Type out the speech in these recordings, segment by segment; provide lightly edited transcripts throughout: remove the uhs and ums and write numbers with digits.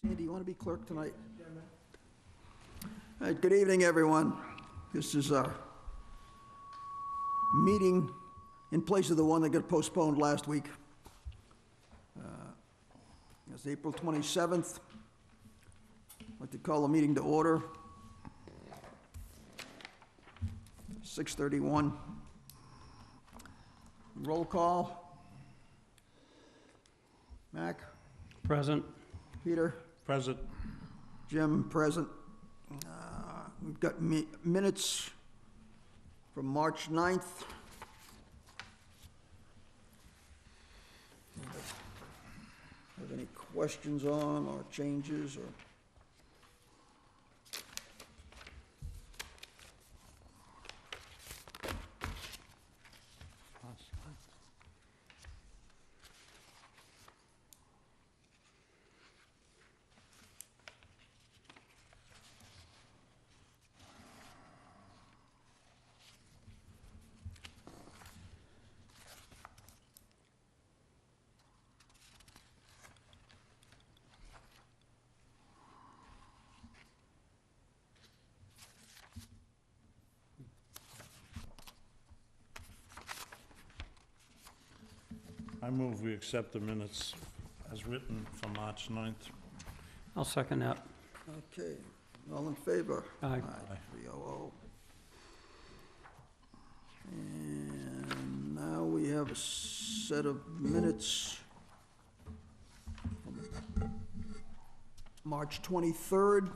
Sandy, you want to be clerk tonight? All right, good evening, everyone. This is our meeting in place of the one that got postponed last week. It's April 27th. I'd like to call the meeting to order. 6:31. Roll call. Mac? Present. Peter? Present. Jim, present. We've got minutes from March 9th. Have any questions on or changes or? I move we accept the minutes as written for March 9th. I'll second that. Okay, all in favor? Aye. 300. And now we have a set of minutes from March 23rd.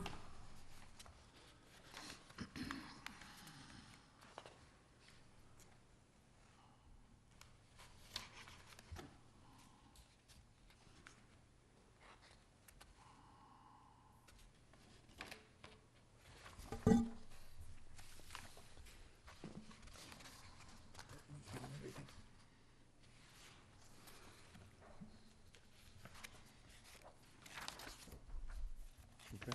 Okay.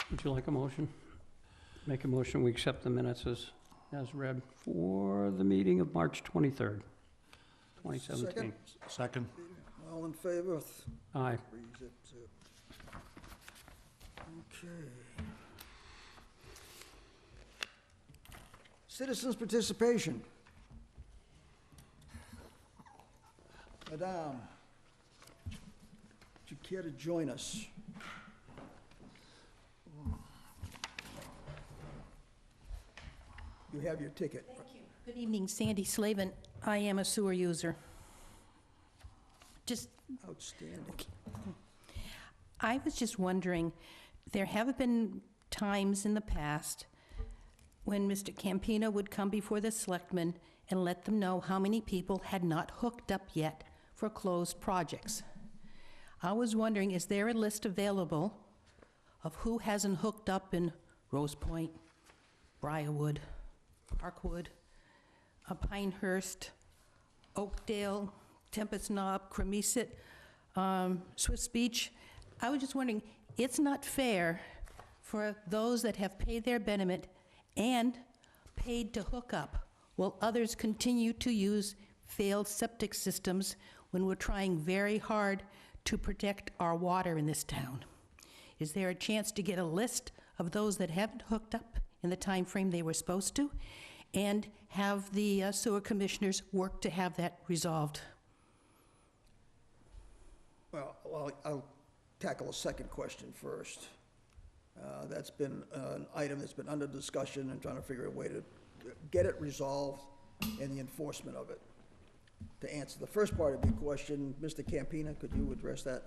Would you like a motion? Make a motion, we accept the minutes as read for the meeting of March 23rd, 2017. Second. All in favor? Aye. 3-0. Okay. Citizens' participation. Madame, would you care to join us? You have your ticket. Thank you. Good evening, Sandy Slavin. I am a sewer user. Outstanding. I was just wondering, there have been times in the past when Mr. Campino would come before the selectmen and let them know how many people had not hooked up yet for closed projects. I was wondering, is there a list available of who hasn't hooked up in Rose Point, Briarwood, Parkwood, Pinehurst, Oakdale, Tempest Knob, Cremisa, Swift's Beach? I was just wondering, it's not fair for those that have paid their betterment and paid to hook up, while others continue to use failed septic systems when we're trying very hard to protect our water in this town. Is there a chance to get a list of those that haven't hooked up in the time frame they were supposed to, and have the sewer commissioners work to have that resolved? Well, I'll tackle a second question first. That's been an item that's been under discussion and trying to figure a way to get it resolved and the enforcement of it. To answer the first part of your question, Mr. Campina, could you address that?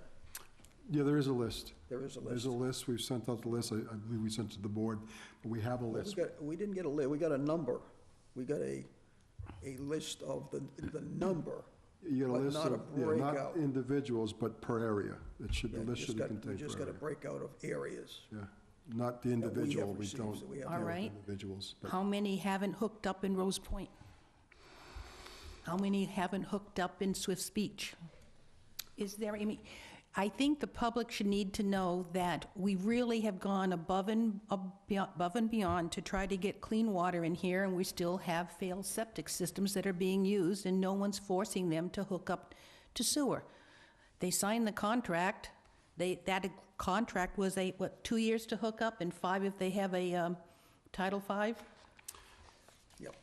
Yeah, there is a list. There is a list. There's a list. We've sent out the list. I believe we sent it to the board, but we have a list. We didn't get a list, we got a number. We got a list of the number. You got a but list not of, a breakout. not individuals, but per area. It should, the Yeah, list should contain per We just got a area. breakout of areas. Yeah, not the individual. We received, don't that we have All deal with right. individuals. but- How many haven't hooked up in Rose Point? How many haven't hooked up in Swift's Beach? Is there, I mean, I think the public should need to know that we really have gone above and beyond to try to get clean water in here, and we still have failed septic systems that are being used, and no one's forcing them to hook up to sewer. They signed the contract. That contract was 2 years to hook up and 5 if they have a Title V?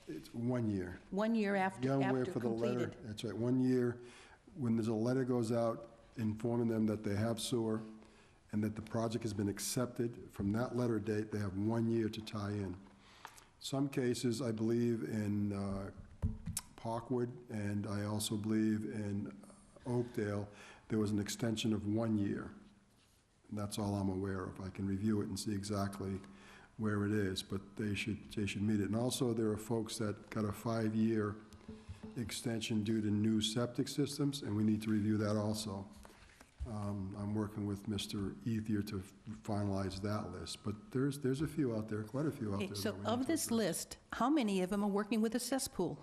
It's 1 year. 1 year after You gotta wait for the letter. completed. That's right, 1 year. When there's a letter goes out informing them that they have sewer and that the project has been accepted, from that letter date, they have 1 year to tie in. Some cases, I believe in Parkwood, and I also believe in Oakdale, there was an extension of 1 year. And that's all I'm aware of. I can review it and see exactly where it is, but they should meet it. And also, there are folks that got a 5-year extension due to new septic systems, and we need to review that also. I'm working with Mr. Ethier to finalize that list, but there's a few out there, quite a few out there. Okay, so that we need of to this address. list, how many of them are working with a cesspool?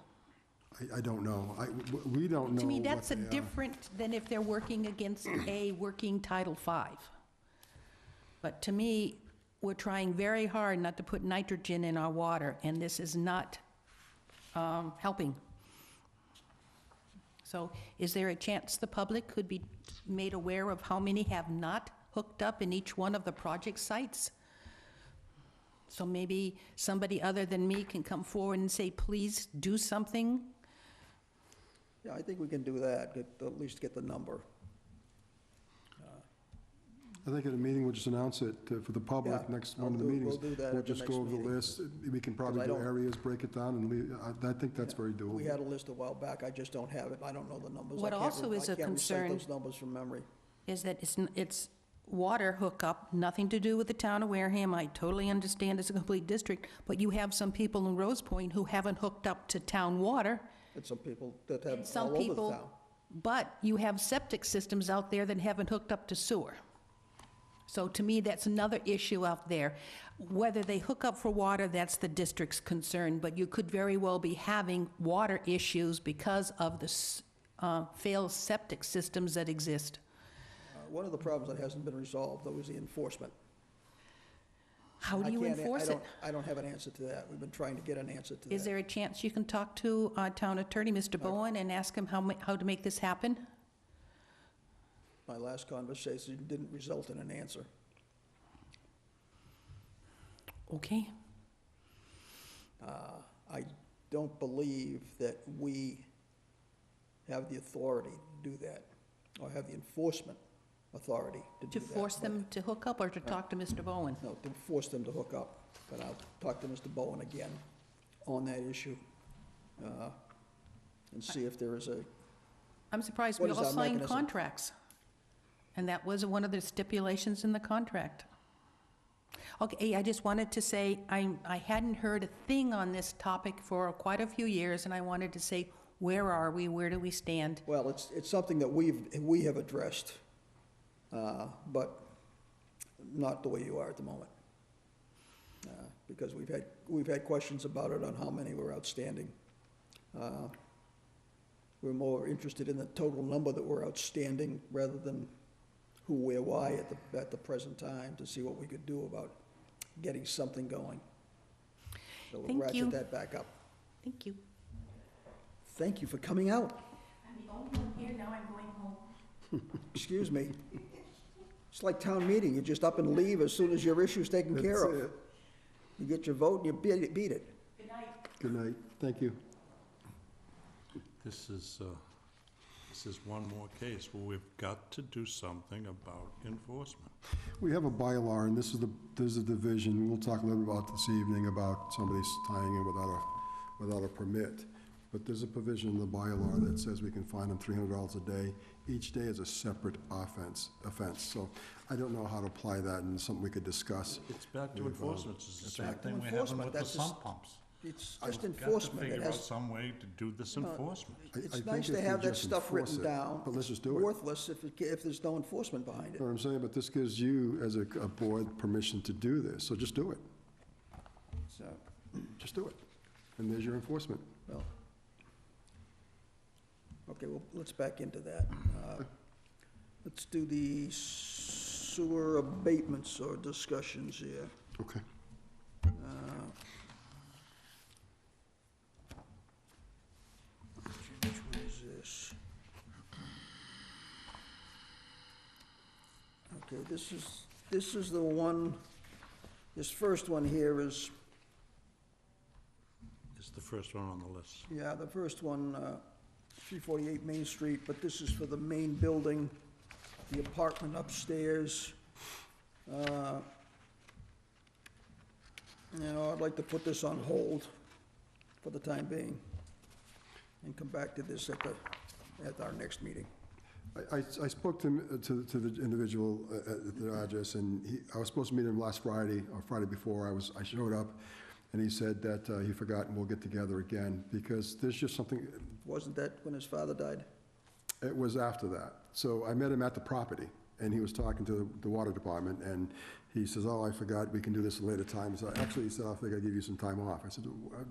I don't know. We don't know To me, what that's they are. different than if they're working against a working Title V. But to me, we're trying very hard not to put nitrogen in our water, and this is not helping. So is there a chance the public could be made aware of how many have not hooked up in each one of the project sites? So maybe somebody other than me can come forward and say, please do something? Yeah, I think we can do that, at least get the number. I think at a meeting, we'll just announce it for the public, Yeah, next one of the we'll meetings. do that We'll at the just next go over the meeting. list. We can probably I do don't- areas, break it down, and leave, I think that's very doable. We had a list a while back, I just don't have it, I don't know the numbers. What I can't also re- is a I can't concern- recite those numbers from memory. Is that it's water hookup, nothing to do with the town of Wareham. I totally understand it's a complete district, but you have some people in Rose Point who haven't hooked up to town water, And some people that and have some all over the people, town. but you have septic systems out there that haven't hooked up to sewer. So to me, that's another issue out there. Whether they hook up for water, that's the district's concern, but you could very well be having water issues because of the failed septic systems that exist. One of the problems that hasn't been resolved, though, is the enforcement. How do I you can't- enforce it? I don't have an answer to that. We've been trying to get an answer to that. Is there a chance you can talk to our town attorney, Mr. Bowen, and ask him how to make this happen? My last conversation didn't result in an answer. Okay. I don't believe that we have the authority to do that, or have the enforcement authority to do To that. force but- them to hook up or to talk to Mr. Bowen? No, to force them to hook up. But I'll talk to Mr. Bowen again on that issue, and see if there is a, I'm surprised What we is all our signed mechanism? contracts. And that was one of the stipulations in the contract. Okay, I just wanted to say, I hadn't heard a thing on this topic for quite a few years, and I wanted to say, where are we? Where do we stand? well, it's something that we have addressed, but not the way you are at the moment. Because we've had questions about it on how many were outstanding. We're more interested in the total number that were outstanding rather than who, where, why at the present time, to see what we could do about getting something going. So we'll Thank you. ratchet that back up. Thank you. Thank you for coming out. I'm the only one here, now I'm going home. Excuse me. It's like town meeting, you just up and leave as soon as your issue's taken care That's of. it. You get your vote and you beat it. Good night. Good night, thank you. This is one more case where we've got to do something about enforcement. We have a bylaw, and there's a division, we'll talk a little bit about this evening about somebody tying in without a permit. But there's a provision in the bylaw that says we can fine them $300 a day. Each day is a separate offense. So I don't know how to apply that, and it's something we could discuss. It's back to We've, enforcement. It's the that's same right. thing we're having Enforcement, with the that's just- sump pumps. It's We've just got to enforcement. It figure out has, some way to do this enforcement. it's I nice think to if have we that just stuff enforce written it, down. but let's just do It's it. worthless if there's no enforcement behind it. Know what I'm saying? But this gives you, as a board, permission to do this, so just do it. So, Just do it. And there's your enforcement. well, okay, well, let's back into that. Let's do the sewer abatements or discussions here. Okay. Which one is this? Okay, this is the one, this first one here is, It's the first one on the list. yeah, the first one, 348 Main Street, but this is for the main building, the apartment upstairs. You know, I'd like to put this on hold for the time being and come back to this at our next meeting. I spoke to the individual at the address, and I was supposed to meet him last Friday, or Friday before. I showed up, and he said that he forgot, and we'll get together again, because there's just something, Wasn't that when his father died? it was after that. So I met him at the property, and he was talking to the water department, and he says, oh, I forgot, we can do this at a later time. So actually, he said, I think I'll give you some time off. I said,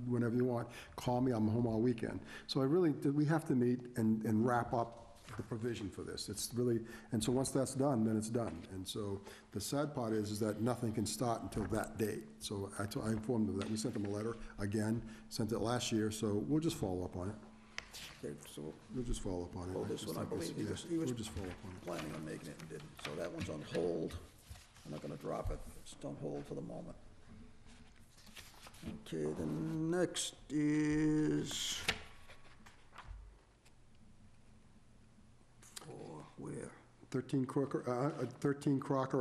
whenever you want, call me, I'm home all weekend. So we have to meet and wrap up the provision for this. It's really, and so once that's done, then it's done. And so the sad part is that nothing can start until that date. So I informed him that. We sent him a letter again, sent it last year, so we'll just follow up on it. Okay, so We'll just follow up on it. Hold this one, I It's like believe this, he was We'll just follow up on it. planning on making it and didn't. So that one's on hold. I'm not gonna drop it. It's on hold for the moment. Okay, the next is for where? 13 Crocker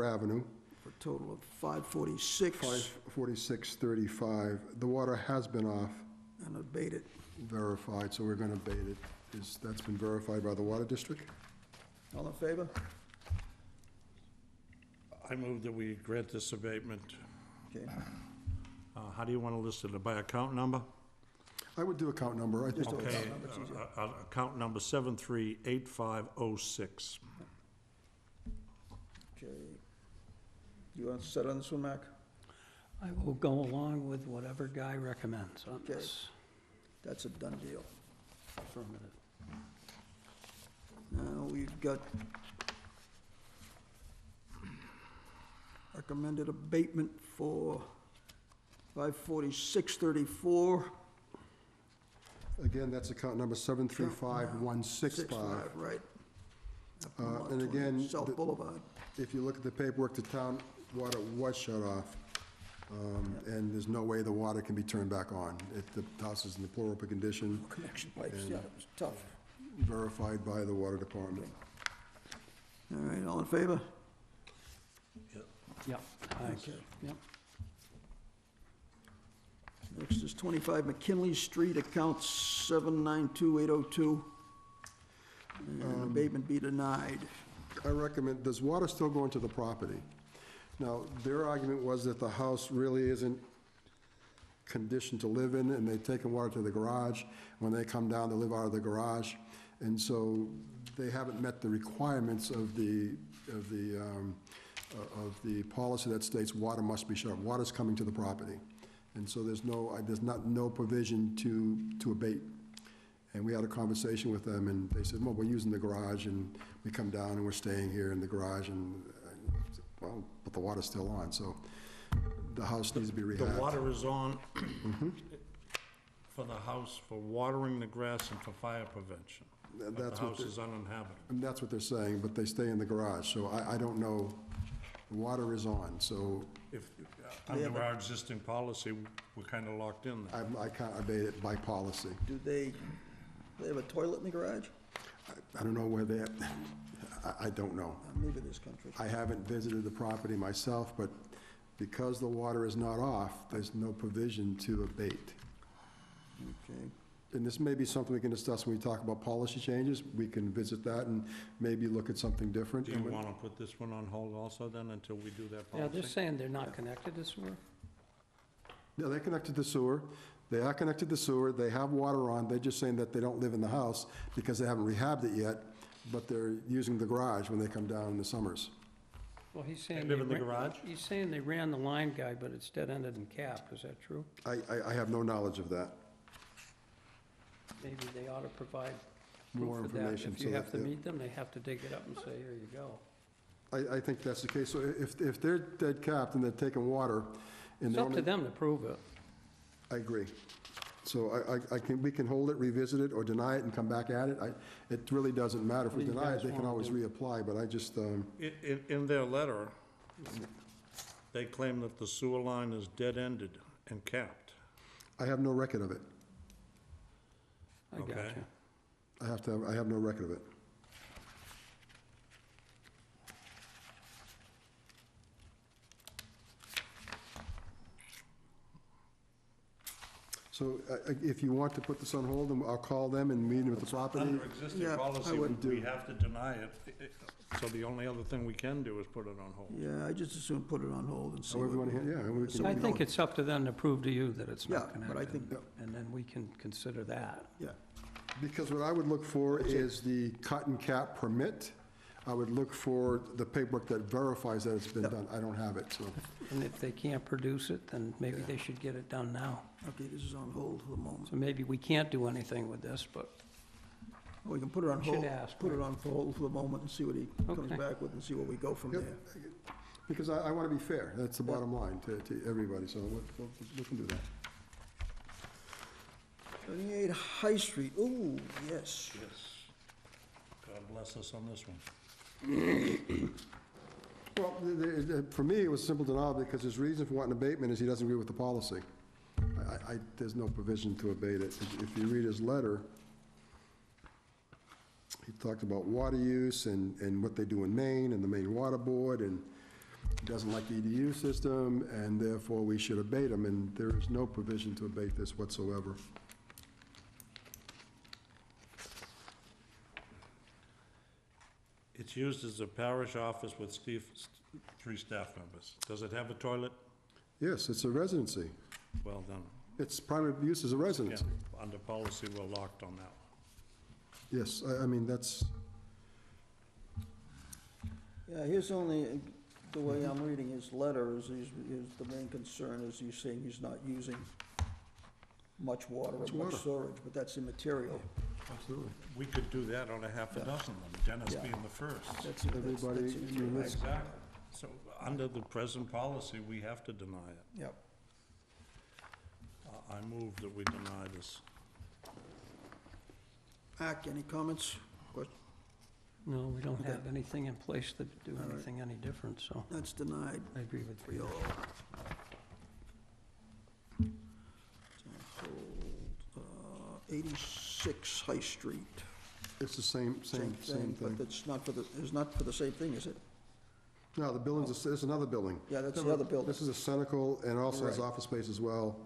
Avenue, For a total of 546 54635. The water has been off, and abated. verified, so we're going to abate it. That's been verified by the Water District? All in favor? I move that we grant this abatement. Okay, How do you want to list it? By account number? I would do account number. I think Just Okay, account number, it's easier. account number 738506. okay. You want to set on this one, Mac? I will go along with whatever Guy recommends on Okay. this. That's a done deal. Affirmative. Now, we've got recommended abatement for 54634. Again, that's account number 735165. Right. Up on And 120 again, South Boulevard. If you look at the paperwork, the town water was shut off, and there's no way the water can be turned back on. The house is in deplorable condition, Connection pipes, And- yeah, it was tough. verified by the water department. All right, all in favor? Yep. Aye. Okay. Yep. Next is 25 McKinley Street, account 792802. And abatement be denied. I recommend, does water still go into the property? Now, their argument was that the house really isn't conditioned to live in, and they've taken water to the garage. When they come down, they live out of the garage. And so they haven't met the requirements of the policy that states water must be shut off. Water's coming to the property. And so there's no provision to abate. And we had a conversation with them, and they said, well, we're using the garage, and we come down and we're staying here in the garage, and, well, but the water's still on, so the house needs to be The rehabbed. water is on for the house, for watering the grass and for fire prevention. And But that's the what house they- is uninhabited. And that's what they're saying, but they stay in the garage, so I don't know. The water is on, so If, under our existing policy, we're kind of locked in there. I can't abate it by policy. Do they have a toilet in the garage? I don't know where they, I don't know. I'm new to this country. I haven't visited the property myself, but because the water is not off, there's no provision to abate. Okay. And this may be something we can discuss when we talk about policy changes. We can visit that and maybe look at something different. Do you want to put this one on hold also then, until we do that Yeah, policy? they're saying they're not connected to sewer? Yeah, they're connected to sewer. They are connected to sewer. They have water on. They're just saying that they don't live in the house because they haven't rehabbed it yet, but they're using the garage when they come down in the summers. Well, he's saying. live in the ran- garage? He's saying they ran the line guy, but it's dead-ended and capped. Is that true? I have no knowledge of that. Maybe they ought to provide more proof of that. information. If so you that have to they- meet them, they have to dig it up and say, here you go. I think that's the case. So if they're dead capped and they're taking water, and It's they're up to only, them to prove it. I agree. So we can hold it, revisit it, or deny it and come back at it. It really doesn't matter. If we What do you deny it, guys they can wanna always do? reapply, but I just, In their letter, they claim that the sewer line is dead-ended and capped. I have no record of it. I got Okay. you. I have no record of it. So if you want to put this on hold, then I'll call them and meet them at the property. Under existing Yeah, I policy, would we do. have to deny it, so the only other thing we can do is put it on hold. Yeah, I just assume put it on hold and see. However you what- want to, yeah. we So can- I we think don't- it's up to them to prove to you that it's not Yeah, connected. but I think- And then we can consider that. Yeah, Because what I would look for is the cut and cap permit. I would look for the paperwork that verifies that it's been Yep. done. I don't have it, so. And if they can't produce it, then maybe they should get it done now. okay, this is on hold for the moment. So maybe we can't do anything with this, but We can put it on We should hold, ask, put it right? on for hold for the moment and see what he comes Okay. back with and see where we go from Yep. there. Because I want to be fair. That's the Yeah. bottom line to everybody, so we can do that. 28 High Street, ooh, yes. Yes. God bless us on this one. Well, for me, it was simple denial because his reason for wanting abatement is he doesn't agree with the policy. There's no provision to abate it. If you read his letter, he talked about water use and what they do in Maine and the Maine Water Board, and he doesn't like the EDU system, and therefore we should abate him, and there is no provision to abate this whatsoever. It's used as a parish office with three staff members. Does it have a toilet? Yes, it's a residency. Well done. It's primary use as a Again, residence. under policy, we're locked on that. Yes, I mean, that's, Yeah, here's only, the way I'm reading his letter is the main concern is he's saying he's not using much water or Much much water. storage, but that's immaterial. absolutely. We could do that on a half a Yeah. dozen of them, Dennis Yeah. being the first. That's Everybody, that's I mean, immaterial. that's- Exactly. So, under the present policy, we have to deny it. Yep. I move that we deny this. Ack, any comments? Question? no, we don't Okay. have anything in place to do All right. anything any different, so That's denied I agree with for you. you all. So, 86 High Street. It's the same thing. But it's not for the same thing, is it? No, the building's, it's another building. Yeah, that's the other building. This is a Senecal and also has Right. office space as well.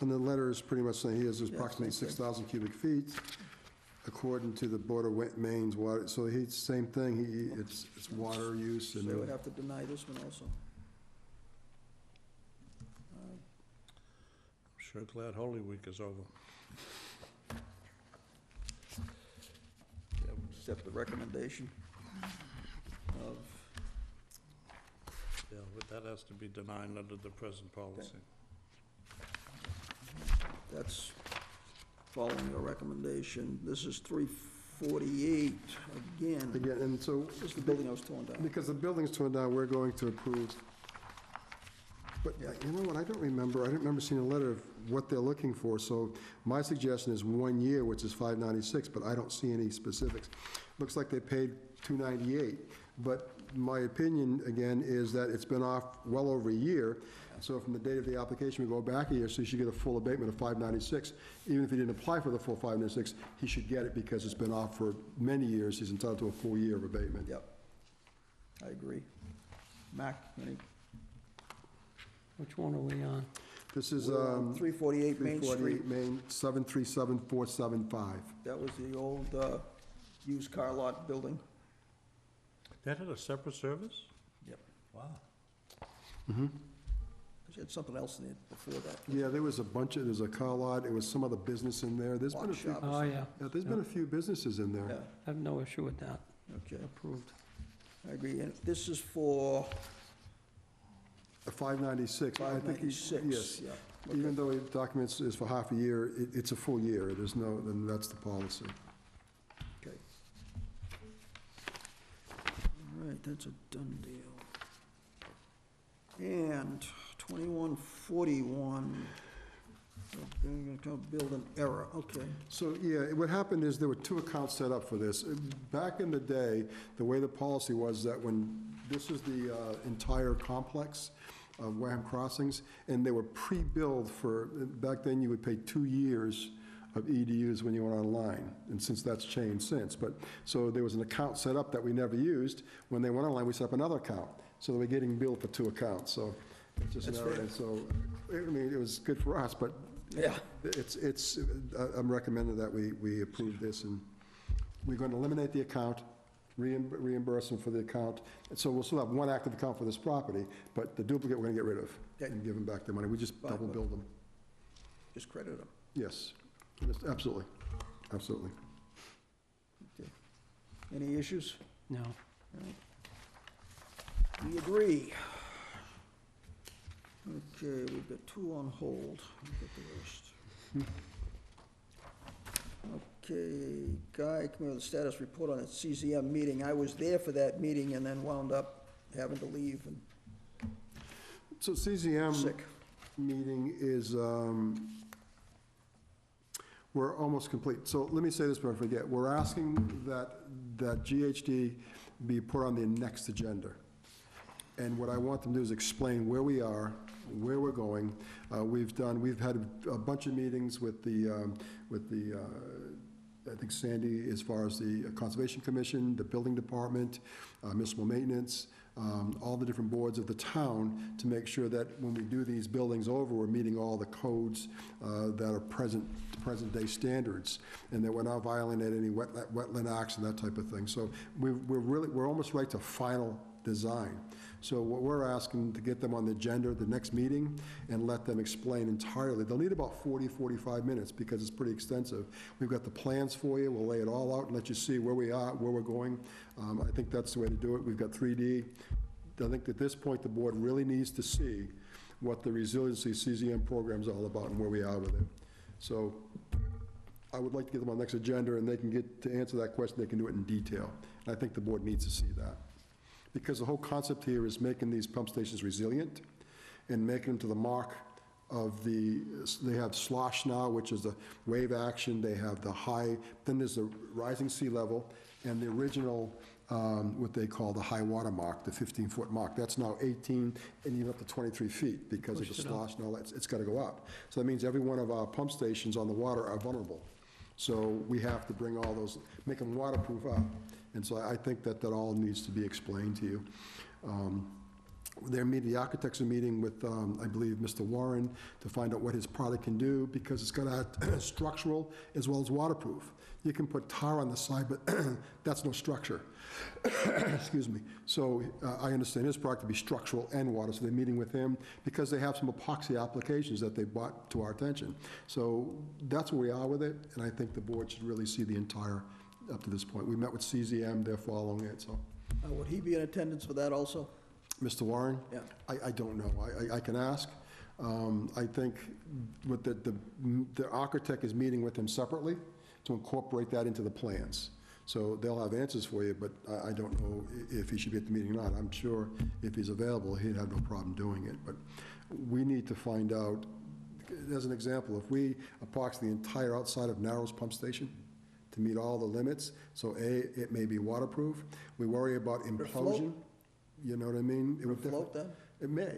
And the letter is pretty much saying he has approximately same thing. 6,000 cubic feet according to the Board of Maine's water. So he's, same thing, it's water use So and. they would have to deny this one also. I'm sure glad Holy Week is over. Accept the recommendation of, Yeah, but that has to be denied under the present policy. that's following your recommendation. This is 348 again. Again, and so. This is the building that was torn down. Because the building's torn down, we're going to approve. But you know what, I didn't remember seeing a letter of what they're looking for, so my suggestion is 1 year, which is $596, but I don't see any specifics. Looks like they paid $298, but my opinion, again, is that it's been off well over a year, so from the date of the application, we go back a year, so you should get a full abatement of $596. Even if he didn't apply for the full $596, he should get it because it's been off for many years, he's entitled to a full year of abatement. Yep. I agree. Mac, any? Which one are we on? This is, We're on 348 Main 348 Street. Main, 737475. That was the old used car lot building. That had a separate service? Yep. Wow. They had something else in it before that. Yeah, there was a bunch of, there's a car lot, there was some other business in there, there's been a Lock few, shop. Oh, yeah, yeah, there's been a few businesses in Yeah, there. I have no issue with that. okay, Approved. I agree. And this is for 596. I think he- 596, Yes. yeah. Even though the documents is for half a year, it's a full year. There's no, then that's the policy. Okay. All right, that's a done deal. And 2141, build an error, okay. So, yeah, what happened is there were two accounts set up for this. Back in the day, the way the policy was that when, this is the entire complex of Wareham Crossings, and they were pre-billed for, back then you would pay 2 years of EDUs when you went online, and since that's changed since. But, so there was an account set up that we never used. When they went online, we set up another account. So they were getting billed for 2 accounts, so it's just an That's error. fair. And so, I mean, it was good for us, but Yeah. I'm recommending that we approve this, and we're going to eliminate the account, reimburse them for the account. So we'll still have one active account for this property, but the duplicate we're going to get rid of Okay. and give them back their money. We just Fine, double bill them. Just credit them. Yes, Yes, absolutely, absolutely. Any issues? No. We agree. Okay, we've got 2 on hold. We've got the rest. Okay, Guy, come here with a status report on the CCM meeting. I was there for that meeting and then wound up having to leave and So CZM sick. meeting is, we're almost complete. So let me say this before I forget. We're asking that GHD be put on the next agenda. And what I want them to do is explain where we are, where we're going. We've had a bunch of meetings with the, I think Sandy, as far as the Conservation Commission, the Building Department, municipal maintenance, all the different boards of the town to make sure that when we do these buildings over, we're meeting all the codes that are present-day standards, and that we're not violating any wetland acts and that type of thing. So we're almost right to final design. So what we're asking to get them on the agenda at the next meeting and let them explain entirely. They'll need about 40, 45 minutes because it's pretty extensive. We've got the plans for you. We'll lay it all out and let you see where we are, where we're going. I think that's the way to do it. We've got 3D. I think at this point, the board really needs to see what the resiliency CZM program is all about and where we are with it. So I would like to get them on the next agenda, and they can get, to answer that question, they can do it in detail. And I think the board needs to see that. Because the whole concept here is making these pump stations resilient and making them to the mark of they have slosh now, which is the wave action, they have the high, then there's the rising sea level, and the original, what they call the high water mark, the 15-foot mark, that's now 18 and even up to 23 feet because of the Pushed it up. slosh and all that, it's got to go up. So that means every one of our pump stations on the water are vulnerable. So we have to bring all those, make them waterproof up. And so I think that all needs to be explained to you. The architects are meeting with, I believe, Mr. Warren to find out what his product can do, because it's got to structural as well as waterproof. You can put tar on the side, but that's no structure. Excuse me. So I understand his product to be structural and water, so they're meeting with him because they have some epoxy applications that they brought to our attention. So that's where we are with it, and I think the board should really see the entire, up to this point. We met with CZM, they're following it, so. Would he be in attendance for that also? Mr. Warren? Yeah. I don't know. I can ask. I think with the architect is meeting with him separately to incorporate that into the plans. So they'll have answers for you, but I don't know if he should be at the meeting or not. I'm sure if he's available, he'd have no problem doing it. But we need to find out, as an example, if we epoxy the entire outside of Narrows Pump Station to meet all the limits, so it may be waterproof. We worry about Would it float? implosion. You know what I mean? Would it float then? It may.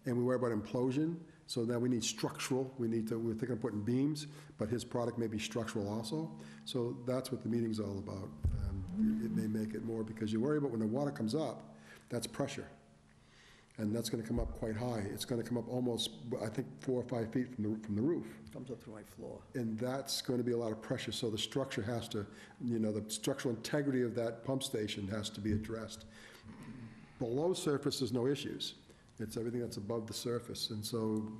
And we worry about implosion, so now we need structural. We're thinking of putting beams, but his product may be structural also. So that's what the meeting's all about. It may make it more, because you worry about when the water comes up, that's pressure. And that's gonna come up quite high. It's gonna come up almost, I think, 4 or 5 feet from the roof. Comes up through my floor. And that's going to be a lot of pressure, so the structure has to, the structural integrity of that pump station has to be addressed. Below surface, there's no issues. It's everything that's above the surface, and so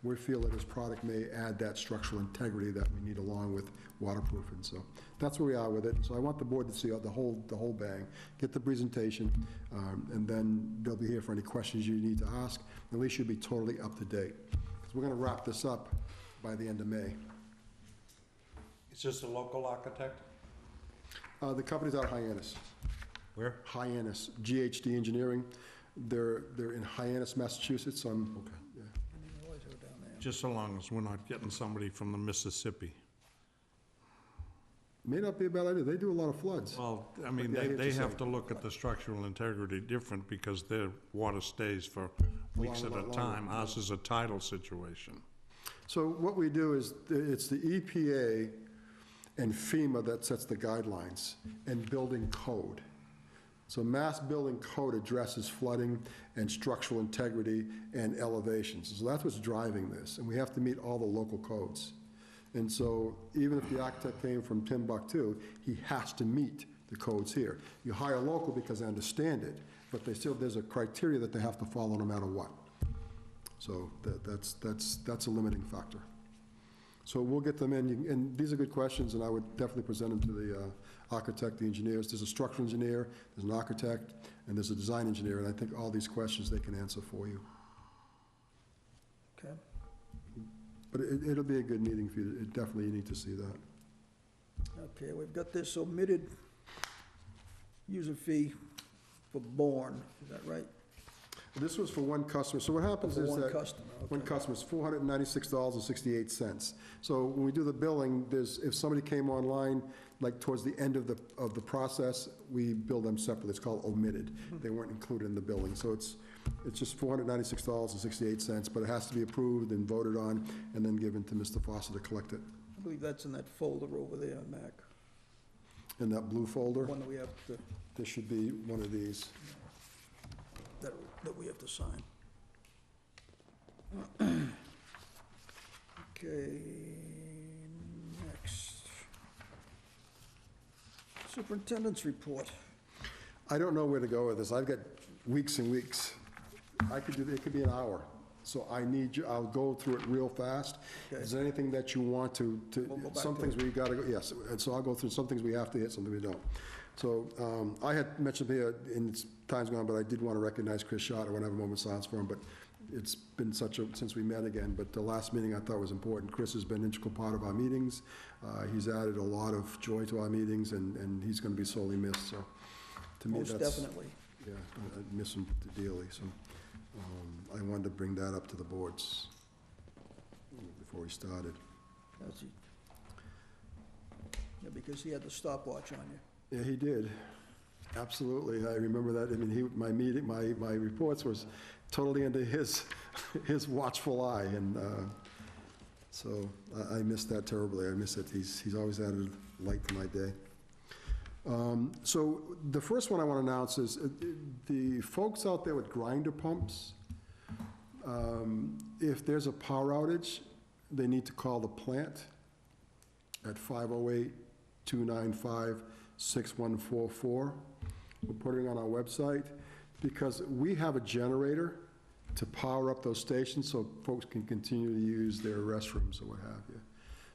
we feel that his product may add that structural integrity that we need along with waterproofing. So that's where we are with it. So I want the board to see the whole bang, get the presentation, and then they'll be here for any questions you need to ask. At least you'll be totally up to date. Because we're going to wrap this up by the end of May. Is this a local architect? The company's out of Hyannis. Where? Hyannis, GHD Engineering. They're in Hyannis, Massachusetts. Okay. Yeah. Just so long as we're not getting somebody from the Mississippi. May not be a bad idea. They do a lot of floods. Well, I mean, Yeah, I hear what they you're have saying. to look at the structural integrity different because their water stays for weeks at lot a longer, time. yeah. Ours is a tidal situation. So what we do is, it's the EPA and FEMA that sets the guidelines, and building code. So Mass Building Code addresses flooding and structural integrity and elevations. So that's what's driving this, and we have to meet all the local codes. And so even if the architect came from Timbuktu, he has to meet the codes here. You hire local because they understand it, but there's a criteria that they have to follow no matter what. So that's a limiting factor. So we'll get them in, and these are good questions, and I would definitely present them to the architect, the engineers. There's a structural engineer, there's an architect, and there's a design engineer, and I think all these questions they can answer for you. Okay. But it'll be a good meeting for you. Definitely you need to see that. Okay, we've got this omitted user fee for Bourne, is that right? This was for one customer. So what happens For is one that customer, one okay. customer is $496.68. So when we do the billing, if somebody came online, like towards the end of the process, we bill them separately. It's called omitted. They weren't included in the billing. So it's just $496.68, but it has to be approved and voted on and then given to Mr. Foster to collect it. I believe that's in that folder over there, Mac. In that blue folder, One that we have to, there should be one of these. that we have to sign. Okay, next. Superintendent's report. I don't know where to go with this. I've got weeks and weeks. It could be an hour. So I'll go through it real fast. Okay. Is there anything that you want to, We'll go back some to things it. we gotta go, yes, and so I'll go through some things we have to hit, something we don't. So, I had mentioned here in times gone, but I did want to recognize Chris Schott. I want to have a moment of silence for him, but it's been since we met again, but the last meeting I thought was important. Chris has been an integral part of our meetings. He's added a lot of joy to our meetings, and he's going to be sorely missed, so to me, Most that's... definitely. Yeah, I miss him dearly, so I wanted to bring that up to the boards before we started. That's it. Yeah, because he had the stopwatch on you. Yeah, he did. Absolutely. I remember that. I mean, my reports was totally under his watchful eye, and so I miss that terribly. I miss it. He's always added light to my day. So the first one I want to announce is the folks out there with grinder pumps, if there's a power outage, they need to call the plant at 508-295-6144. We're putting it on our website because we have a generator to power up those stations so folks can continue to use their restrooms or what have you.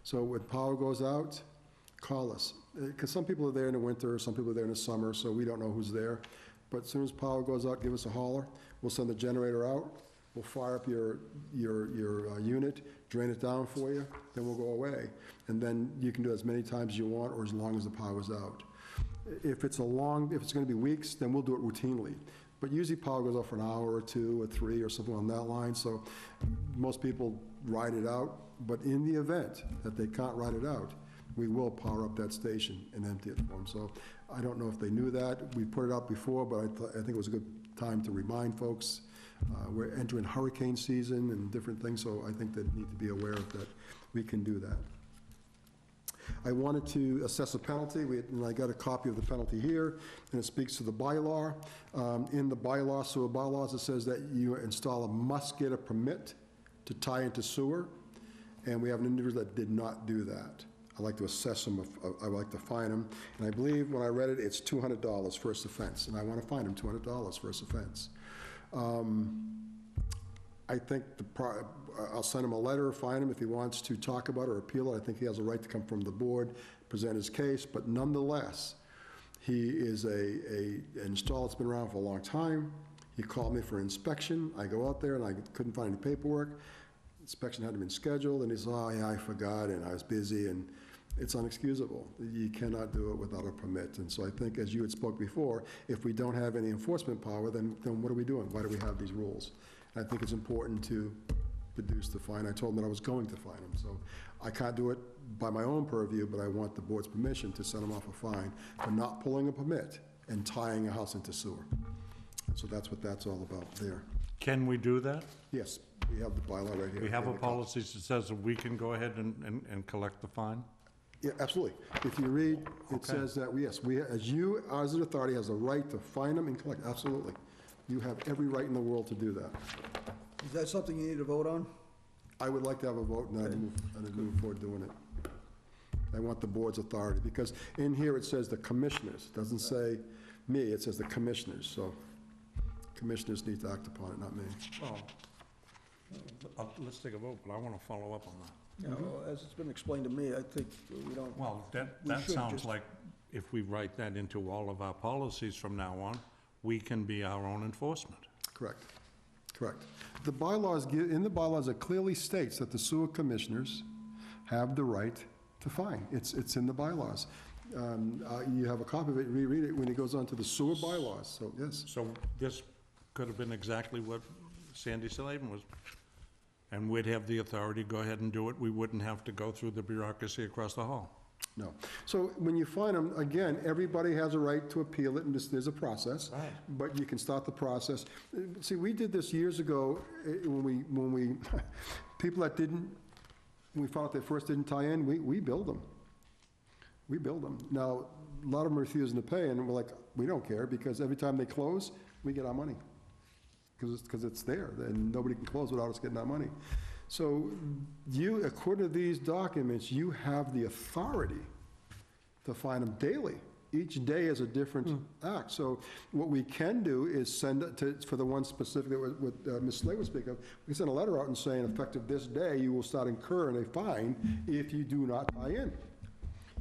So when power goes out, call us. Because some people are there in the winter, some people are there in the summer, so we don't know who's there. But as soon as power goes out, give us a holler. We'll send the generator out. We'll fire up your unit, drain it down for you, then we'll go away. And then you can do it as many times as you want or as long as the power's out. If it's going to be weeks, then we'll do it routinely. But usually power goes off for an hour or two or three or something on that line, so most people ride it out. But in the event that they can't ride it out, we will power up that station and empty it for them. So I don't know if they knew that. We put it out before, but I think it was a good time to remind folks. We're entering hurricane season and different things, so I think they need to be aware of that. We can do that. I wanted to assess a penalty, and I got a copy of the penalty here, and it speaks to the bylaw. In the bylaw, sewer bylaws, it says that you installer must get a permit to tie into sewer, and we have an individual that did not do that. I'd like to assess him, I'd like to fine him, and I believe when I read it, it's $200 first offense, and I want to fine him $200 first offense. I think I'll send him a letter, fine him if he wants to talk about it or appeal it. I think he has a right to come from the board, present his case, but nonetheless, he is an installer that's been around for a long time. He called me for inspection. I go out there and I couldn't find any paperwork. Inspection hadn't been scheduled, and he said, oh, yeah, I forgot, and I was busy, and it's unexcusable. You cannot do it without a permit. And so I think, as you had spoke before, if we don't have any enforcement power, then what are we doing? Why do we have these rules? And I think it's important to reduce the fine. I told him that I was going to fine him, so I can't do it by my own purview, but I want the board's permission to send him off a fine for not pulling a permit and tying a house into sewer. So that's what that's all about there. Can we do that? Yes, we have the bylaw right here. We have a policy that says that we can go ahead and collect the fine? Yeah, absolutely. If you read, it Okay. says that, yes, we, as you, as an authority, has a right to fine them and collect, absolutely. You have every right in the world to do that. Is that something you need to vote on? I would like to have a vote and I'd move forward doing it. I want the board's authority, because in here it says the commissioners, it doesn't say me, it says the commissioners, so commissioners need to act upon it, not me. Well, let's take a vote, but I want to follow up on that. Yeah, well, as it's been explained to me, I think we don't, Well, We that should sounds just- like if we write that into all of our policies from now on, we can be our own enforcement. Correct, correct. The bylaws, in the bylaws, it clearly states that the sewer commissioners have the right to fine. It's in the bylaws. You have a copy of it, reread it when it goes on to the sewer bylaws, so yes. So this could have been exactly what Sandy Slavin was, and we'd have the authority to go ahead and do it. We wouldn't have to go through the bureaucracy across the hall. No. So when you fine them, again, everybody has a right to appeal it, and there's a process. Right. But you can start the process. See, we did this years ago, when we, people that didn't, when we found out they first didn't tie in, we billed them. We billed them. Now, a lot of them are refusing to pay, and we're like, we don't care, because every time they close, we get our money. Because it's there, and nobody can close without us getting our money. So you, according to these documents, you have the authority to fine them daily. Each day is a different act. So what we can do is send it to, for the one specific that what Ms. Slay was speaking of, we can send a letter out and saying, effective this day, you will start incurring a fine if you do not tie in.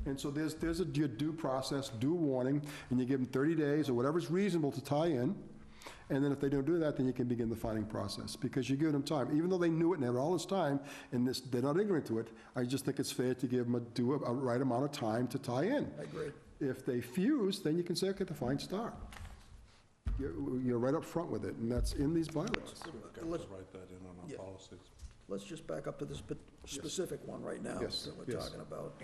And so there's a due process, due warning, and you give them 30 days or whatever's reasonable to tie in. And then if they don't do that, then you can begin the fining process, because you give them time. Even though they knew it and had all this time, and they're not ignorant to it, I just think it's fair to give them a right amount of time to tie in. I agree. If they fuse, then you can say, okay, the fine start. You're right up front with it, and that's in these bylaws. Let's, Write that in on Yeah. our policies. let's just back up to this specific one right now Yes, that we're yes. talking about.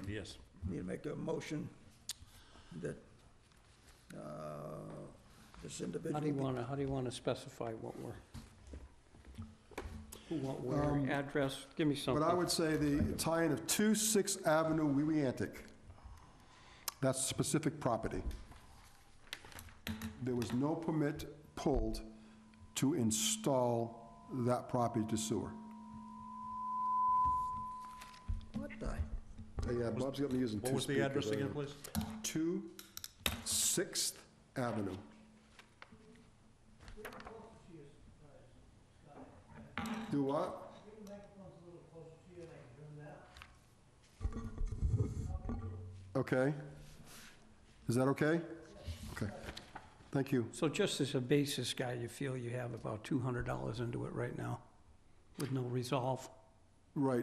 Yes. Need to make a motion that, this individual. How do you want to specify what who, what, where, address? Give me something. But I would say the tie-in of 2 6th Avenue, Weweantic, that's specific property. There was no permit pulled to install that property to sewer. What the? Yeah, Bob's got me using two What was the speakers. address again, please? 2 6th Avenue. Do what? Okay. Is that okay? Okay. Thank you. So just as a basis guy, you feel you have about $200 into it right now with no resolve? Right,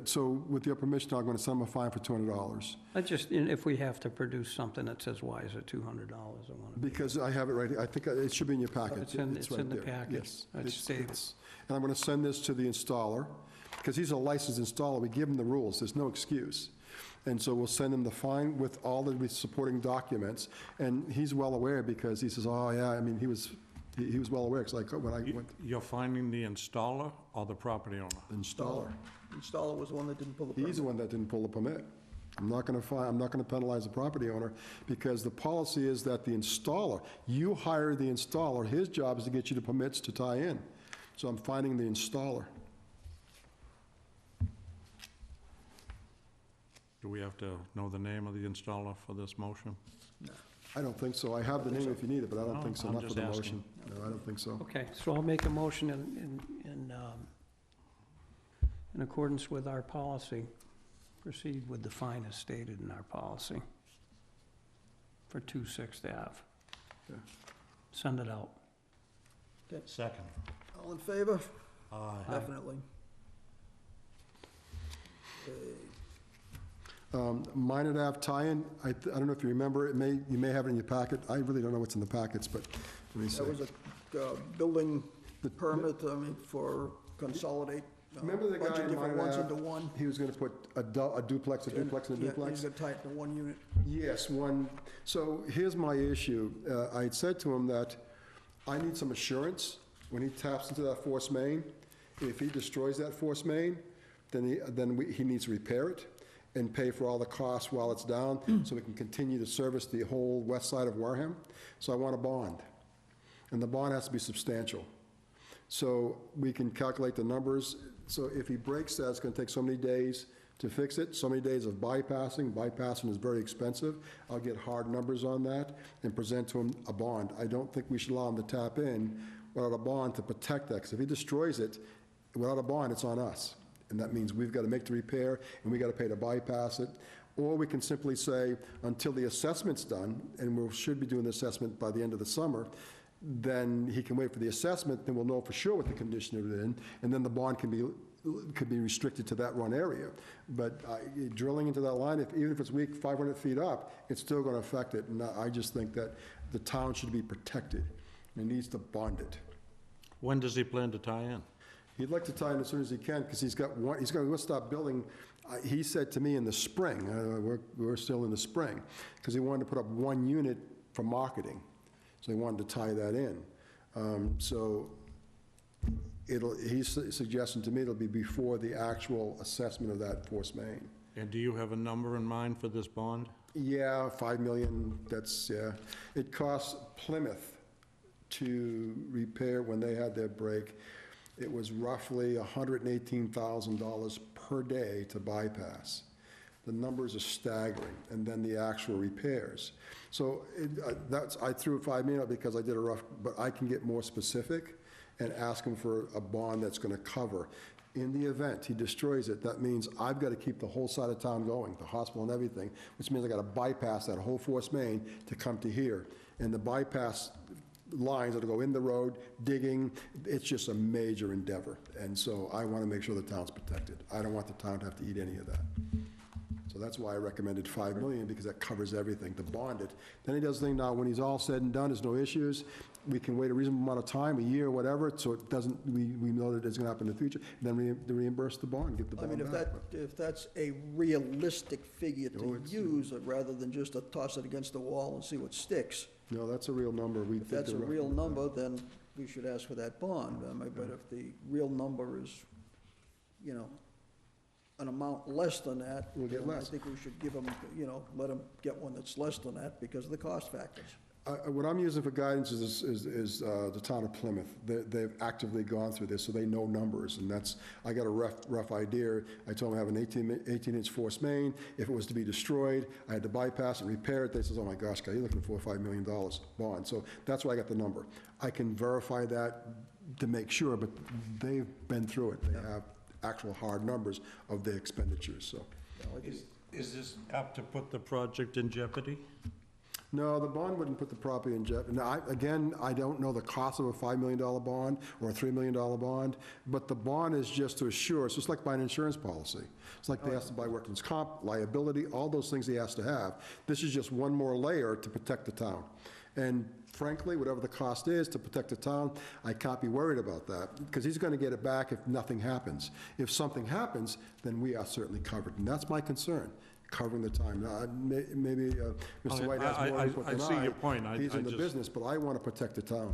so with your permission, I'm going to send them a fine for $200. I just, if we have to produce something that says, why is it $200? I want to. Because I have it right here, I think it should be in your packet. It's in right the there. package. Yes. It's stated. And I'm going to send this to the installer, because he's a licensed installer, we give him the rules, there's no excuse. And so we'll send him the fine with all the supporting documents, and he's well aware, because he says, oh, yeah, I mean, he was well aware, because when I went, You're finding the installer or the property owner? installer. Installer was the one that didn't pull the permit. He's the one that didn't pull the permit. I'm not going to penalize the property owner, because the policy is that the installer, you hire the installer, his job is to get you the permits to tie in. So I'm finding the installer. Do we have to know the name of the installer for this motion? I don't think so. I have the name if you need it, but I don't No, think so, I'm not for just the asking. motion. No, I don't think so. Okay, so I'll make a motion in accordance with our policy, proceed with the fine as stated in our policy for 2 Sixth Ave. Yeah. Send it out. Second. All in favor? Aye. Definitely. Okay. Minot Ave tie-in, I don't know if you remember, you may have it in your packet. I really don't know what's in the packets, but let me see. That was a building permit, for consolidate. Remember the bunch guy of in different Minot ones Ave? into one? He was gonna put a duplex, and a Yeah, he's duplex? gonna tie it into one unit. Yes, one. So here's my issue. I had said to him that I need some assurance when he taps into that force main. If he destroys that force main, then he needs to repair it and pay for all the costs while it's down, so we can continue to service the whole west side of Wareham. So I want a bond, and the bond has to be substantial. So we can calculate the numbers. So if he breaks that, it's gonna take so many days to fix it, so many days of bypassing. Bypassing is very expensive. I'll get hard numbers on that and present to him a bond. I don't think we should allow him to tap in without a bond to protect that, because if he destroys it without a bond, it's on us. And that means we've got to make the repair, and we got to pay to bypass it. Or we can simply say, until the assessment's done, and we should be doing the assessment by the end of the summer, then he can wait for the assessment, then we'll know for sure what the condition it in, and then the bond can be restricted to that one area. But drilling into that line, even if it's weak 500 feet up, it's still going to affect it. And I just think that the town should be protected. He needs to bond it. When does he plan to tie in? He'd like to tie in as soon as he can, because he's going to start building, he said to me in the spring, we're still in the spring, because he wanted to put up one unit for marketing. So he wanted to tie that in. He's suggesting to me it'll be before the actual assessment of that force main. And do you have a number in mind for this bond? Yeah, 5 million, yeah. It costs Plymouth to repair when they had their break. It was roughly $118,000 per day to bypass. The numbers are staggering, and then the actual repairs. So I threw 5 million out because I did a rough, but I can get more specific and ask him for a bond that's gonna cover. In the event he destroys it, that means I've got to keep the whole side of town going, the hospital and everything, which means I got to bypass that whole force main to come to here. And the bypass lines that'll go in the road, digging, it's just a major endeavor. And so I want to make sure the town's protected. I don't want the town to have to eat any of that. So that's why I recommended 5 million, because that covers everything, to bond it. Then he does the thing now, when he's all said and done, there's no issues, we can wait a reasonable amount of time, a year or whatever, so it doesn't, we know that it's gonna happen in the future, and then reimburse the bond, get the I bond mean, back. if that's a realistic figure Oh, to it's- use, rather than just to toss it against the wall and see what sticks. No, that's a real number. If that's a real number, then we should ask for that bond. But if the real number is, an amount less than that, We'll get then less. I think we should give them, let them get one that's less than that because of the cost factors. What I'm using for guidance is the town of Plymouth. They've actively gone through this, so they know numbers, and I got a rough idea. I told them I have an 18-inch force main. If it was to be destroyed, I had to bypass and repair it. They says, oh my gosh, guy, you're looking for $4 or $5 million bond. So that's why I got the number. I can verify that to make sure, but they've been through it. They have actual hard numbers of their expenditures, so. Is this apt to put the project in jeopardy? No, the bond wouldn't put the property in jeopardy. Now, I don't know the cost of a $5 million bond or a $3 million bond, but the bond is just to assure, it's just like buying an insurance policy. It's like they have to buy workman's comp, liability, all those things he has to have. This is just one more layer to protect the town. And frankly, whatever the cost is to protect the town, I can't be worried about that, because he's gonna get it back if nothing happens. If something happens, then we are certainly covered, and that's my concern. Covering the time. Maybe Mr. White has more input than I. I see your point. He's in the business, but I want to protect the town.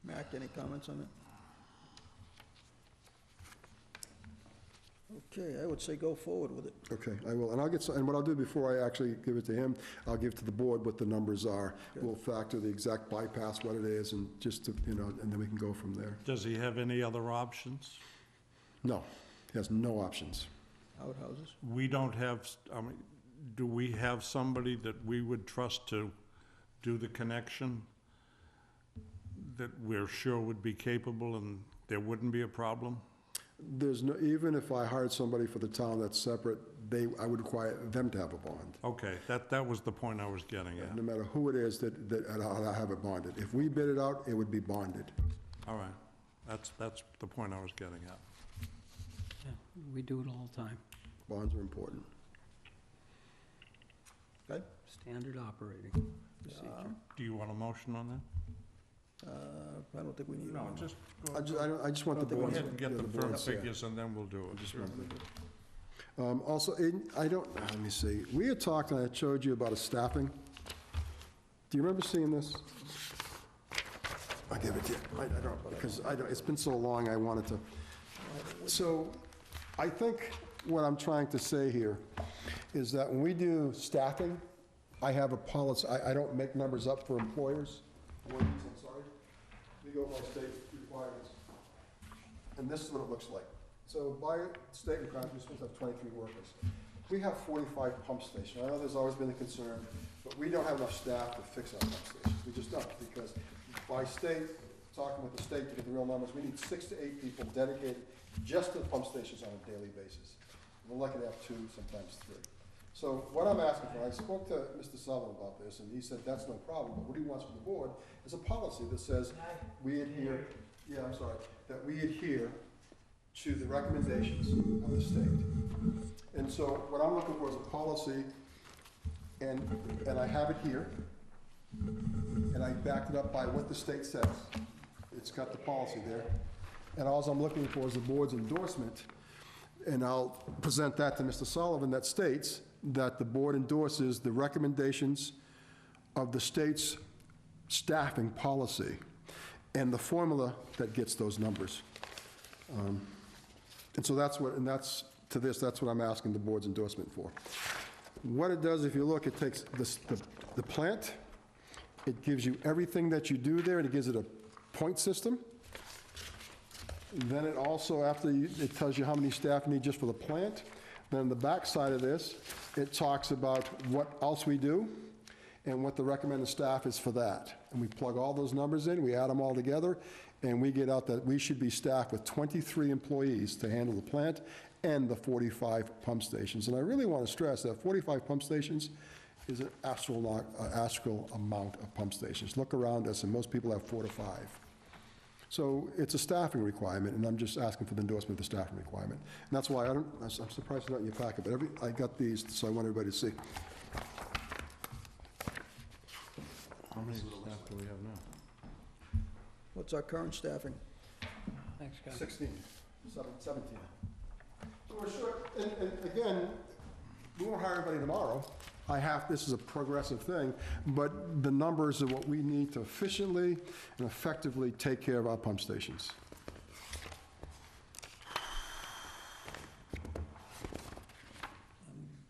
Mac, any comments on it? Okay, I would say go forward with it. Okay, I will, and I'll get, and what I'll do before I actually give it to him, I'll give to the board what the numbers are. Okay. We'll factor the exact bypass, what it is, and just to, and then we can go from there. Does he have any other options? No, he has no options. Outhouses? We don't have, do we have somebody that we would trust to do the connection that we're sure would be capable and there wouldn't be a problem? There's no, even if I hired somebody for the town that's separate, I would require them to have a bond. Okay, that was the point I was getting at. No matter who it is that I'll have it bonded. If we bid it out, it would be bonded. All right, that's the point I was getting at. Yeah, we do it all the time. Bonds are important. Okay? Standard operating procedure. Do you want a motion on that? I don't think we need No, one. just I just want the go boards. ahead and get yeah, the firm boards, yeah. figures, and then we'll do it. Sure. Also, let me see, we had talked, and I showed you about a staffing. Do you remember seeing this? I'll give it to you. I don't, because it's been so long, I wanted to. So, I think what I'm trying to say here is that when we do staffing, I have a policy, I don't make numbers up for employers. I'm sorry. We go by state requirements. And this is what it looks like. So by state requirements, we're supposed to have 23 workers. We have 45 pump stations. I know there's always been a concern, but we don't have enough staff to fix our pump stations. We just don't, because by state, talking with the state to get the real numbers, we need 6 to 8 people dedicated just to the pump stations on a daily basis. We're lucky to have 2, sometimes 3. So what I'm asking for, I spoke to Mr. Sullivan about this, and he said that's no problem, but what he wants from the board is a policy that says we adhere, that we adhere to the recommendations of the state. And so what I'm looking for is a policy, and I have it here, and I backed it up by what the state says. It's got the policy there. And all I'm looking for is the board's endorsement, and I'll present that to Mr. Sullivan, that states that the board endorses the recommendations of the state's staffing policy and the formula that gets those numbers. And so that's what I'm asking the board's endorsement for. What it does, if you look, it takes the plant, it gives you everything that you do there, and it gives it a point system. Then it also, it tells you how many staff you need just for the plant. Then the back side of this, it talks about what else we do and what the recommended staff is for that. And we plug all those numbers in, we add them all together, and we get out that we should be staffed with 23 employees to handle the plant and the 45 pump stations. And I really want to stress that 45 pump stations is an astral amount of pump stations. Look around us, and most people have 4 to 5. So it's a staffing requirement, and I'm just asking for the endorsement of the staffing requirement. And that's why I'm surprised it's not in your packet, but I got these, so I want everybody to see. How many staff do we have now? What's our current staffing? Thanks, guys. 17. So we're short, and again, we won't hire anybody tomorrow. This is a progressive thing, but the numbers are what we need to efficiently and effectively take care of our pump stations.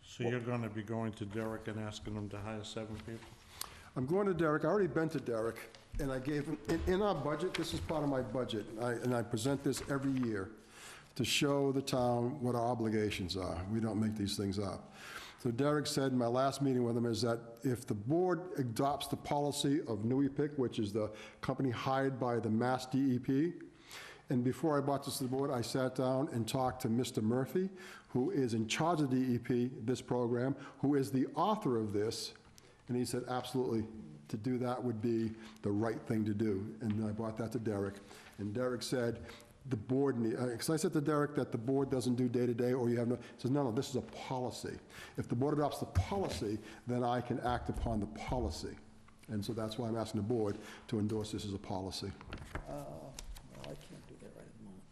So you're going to be going to Derek and asking him to hire 7 people? I'm going to Derek, I already been to Derek, and I gave him, in our budget, this is part of my budget, and I present this every year to show the town what our obligations are. We don't make these things up. So Derek said in my last meeting with him is that if the board adopts the policy of NUIPIC, which is the company hired by the Mass DEP, and before I brought this to the board, I sat down and talked to Mr. Murphy, who is in charge of DEP, this program, who is the author of this, and he said absolutely, to do that would be the right thing to do. And I brought that to Derek, and Derek said, the board, because I said to Derek that the board doesn't do day-to-day, or you have no, he says, no, this is a policy. If the board adopts the policy, then I can act upon the policy. And so that's why I'm asking the board to endorse this as a policy. Well, I can't do that right at the moment.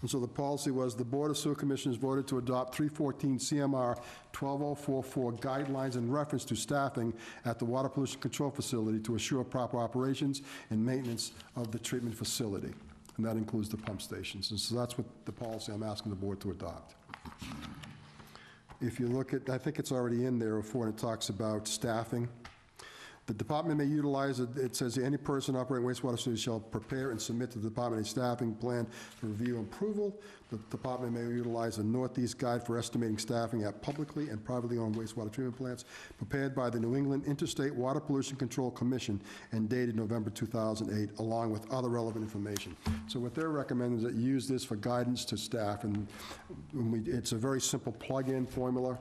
And so the policy was, the Board of Sewer Commissioners voted to adopt 314 CMR 12044 guidelines in reference to staffing at the Water Pollution Control Facility to assure proper operations and maintenance of the treatment facility. And that includes the pump stations. And so that's what the policy I'm asking the board to adopt. If you look at, I think it's already in there before, and it talks about staffing. The department may utilize, it says, any person operating wastewater facility shall prepare and submit to the department a staffing plan for review and approval. The department may utilize a Northeast Guide for estimating staffing at publicly and privately owned wastewater treatment plants, prepared by the New England Interstate Water Pollution Control Commission and dated November 2008, along with other relevant information. So what they're recommending is that you use this for guidance to staff, and it's a very simple plug-in formula,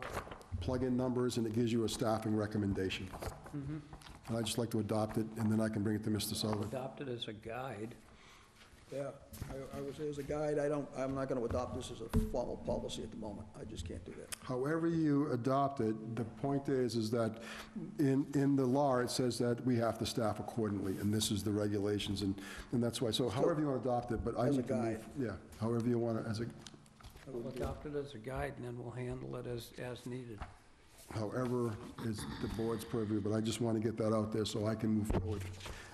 plug-in numbers, and it gives you a staffing recommendation. And I'd just like to adopt it, and then I can bring it to Mr. Sullivan. Adopt it as a guide. Yeah, I would say as a guide, I'm not gonna adopt this as a formal policy at the moment. I just can't do that. However you adopt it, the point is that in the law, it says that we have to staff accordingly, and this is the regulations, and that's why. So however you want to adopt it, but I As a need to move. guide. Yeah, however you want to, We'll adopt it as a guide, and then we'll handle it as needed. however is the board's purview, but I just want to get that out there so I can move forward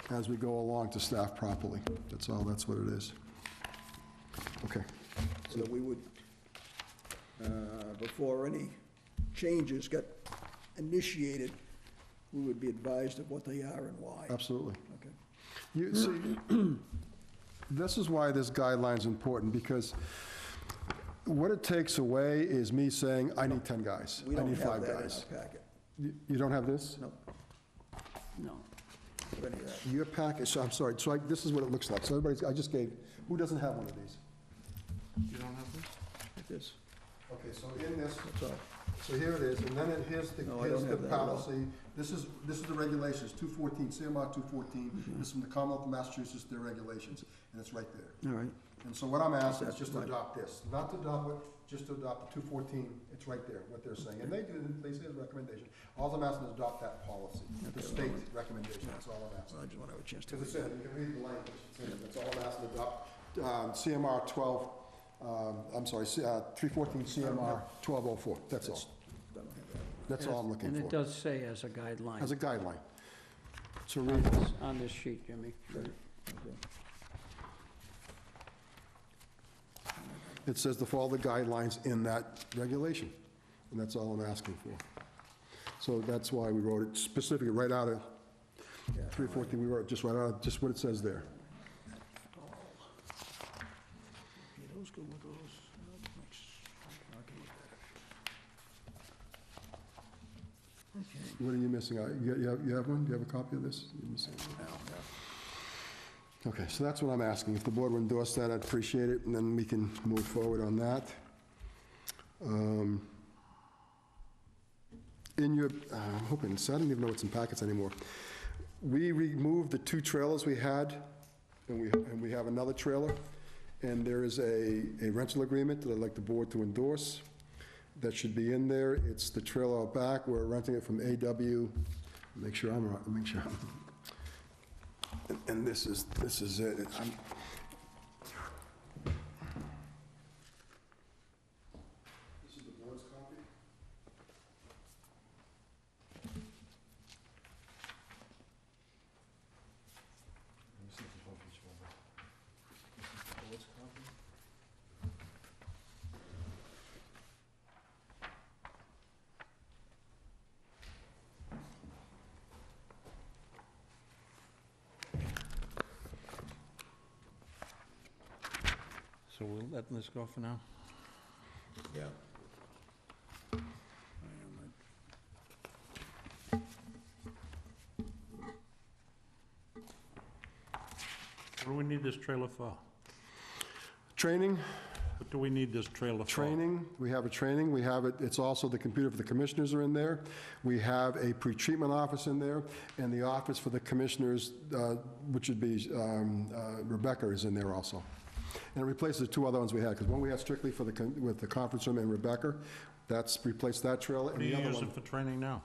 as we go along to staff properly. That's all, that's what it is. Okay. So that we would, before any changes got initiated, we would be advised of what they are and why. Absolutely. Okay. You see, this is why this guideline's important, because what it takes away is me saying, I need 10 guys. We I don't need have 5 that in guys. our packet. You don't have this? No, No. of any of that. Your package, so I'm sorry, so this is what it looks like. So everybody's, I just gave, who doesn't have one of these? You don't have this? Like this, Okay, so in this, that's all. so here it is, and then here's the No, I don't have that at all. policy. This is the regulations, 214, CMR 214. This is from the Commonwealth of Massachusetts, their regulations, and it's right there. All right. And so what I'm asking is That's just to fine. adopt this, not to adopt it, just to adopt the 214, it's right there, what they're saying. And they say the recommendation. All I'm asking is adopt that policy, the state recommendation, that's all I'm asking. I just want to have a chance to. Because it says, you can read the language, that's all I'm asking to adopt, CMR 12, I'm sorry, 314 CMR 1204, that's all. I don't have that. That's all I'm looking And it for, does say as a guideline. as a guideline. So On read, this- on this sheet, Jimmy. Okay. it says to follow the guidelines in that regulation, and that's all I'm asking for. So that's why we wrote it specifically right out of Yeah. 314, we wrote it just right out of, just what it says there. Okay, those go with those. I can look at it. Okay. What are you missing? You have one? Do you have a copy of this? You're missing one. Okay, so that's what I'm asking. If the board would endorse that, I'd appreciate it, and then we can move forward on that. In your, I'm hoping, so I don't even know what's in packets anymore. We removed the 2 trailers we had, and we have another trailer, and there is a rental agreement that I'd like the board to endorse. That should be in there. It's the trailer out back. We're renting it from AW. Make sure I'm right, make sure. And this is it. This is the board's copy. Let me see if the board each one. This is the board's copy. So we're letting this go for now? Yeah. What do we need this trailer for? Training. What do we need this trailer for? Training, we have a training, we have it, it's also the computer for the commissioners are in there. We have a pretreatment office in there, and the office for the commissioners, which would be Rebecca, is in there also. And it replaces the 2 other ones we had, because one we had strictly for with the conference room and Rebecca, that's replaced that trailer. What And do you the other use one, it for training now?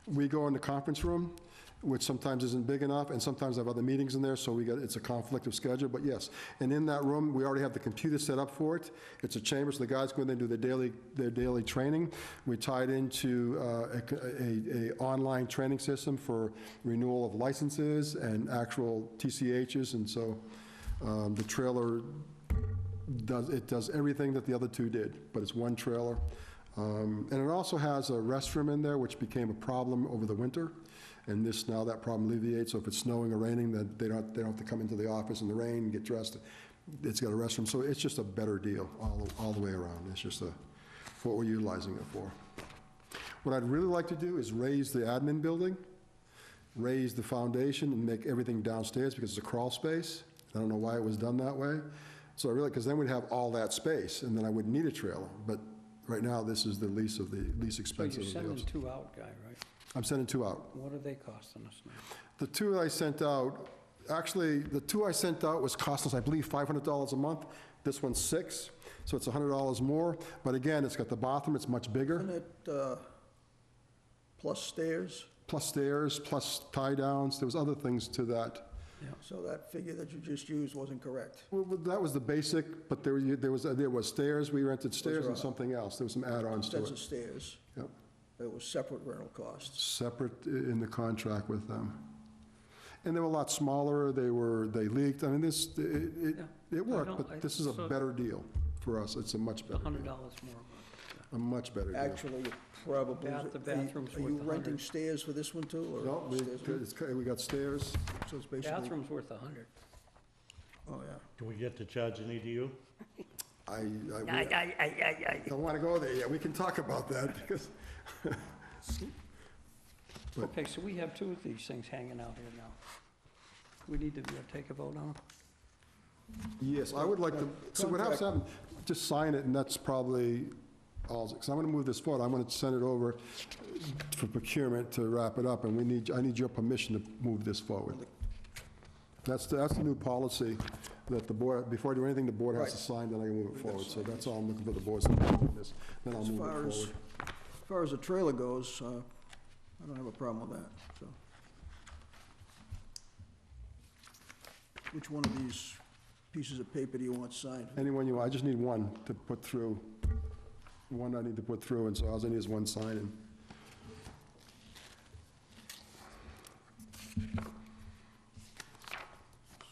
we go in the conference room, which sometimes isn't big enough, and sometimes have other meetings in there, so it's a conflict of schedule, but yes. And in that room, we already have the computer set up for it. It's a chamber, so the guys go in there and do their daily training. We tie it into a online training system for renewal of licenses and actual TCHs, and so the trailer does everything that the other 2 did, but it's one trailer. And it also has a restroom in there, which became a problem over the winter. And now that problem alleviates, so if it's snowing or raining, then they don't have to come into the office in the rain and get dressed. It's got a restroom, so it's just a better deal all the way around. It's just what we're utilizing it for. What I'd really like to do is raise the admin building, raise the foundation, and make everything downstairs because it's a crawl space. I don't know why it was done that way. So because then we'd have all that space, and then I wouldn't need a trailer. But right now, this is the least So expensive you're of the sending deals. 2 out, Guy, right? I'm sending 2 out. What are they costing us now? The 2 I sent out, actually, the 2 I sent out was costing us, I believe, $500 a month. This one's $600, so it's $100 more. But again, it's got the bathroom, it's much bigger, Isn't it plus stairs? plus tie downs. There was other things to that. So that figure that you just used wasn't correct. Well, that was the basic, but there was stairs. We rented stairs and are- something else. There was some add-ons to That's the it. stairs. Yep. It was separate rental costs. Separate in the contract with them. And they were a lot smaller. They leaked. I mean, it worked, but this is a better deal for us. It's a much better $100 deal. more. A much better deal. Actually, it probably. The bathroom's Are you worth 100. renting stairs for this one too? or No, stairs? we got stairs. So it's basically. Bathroom's worth 100. Oh, yeah. Do we get to charge an EDU? I don't want to go there yet. We can talk about that because, But- Okay, so we have 2 of these things hanging out here now. We need to take a vote on them? yes, I would like to, so what has to happen, just sign it and that's probably all. Because I'm going to move this forward. I'm going to send it over for procurement to wrap it up, and I need your permission to move this forward. That's the new policy that the board, before I do anything, the board has to sign, then I can move it forward. So that's all I'm looking for the board's support on this, then I'll As move it far forward. as far as the trailer goes, I don't have a problem with that, so. Which one of these pieces of paper do you want signed? Anyone you want, I just need one to put through. One I need to put through, and so all I need is one signing.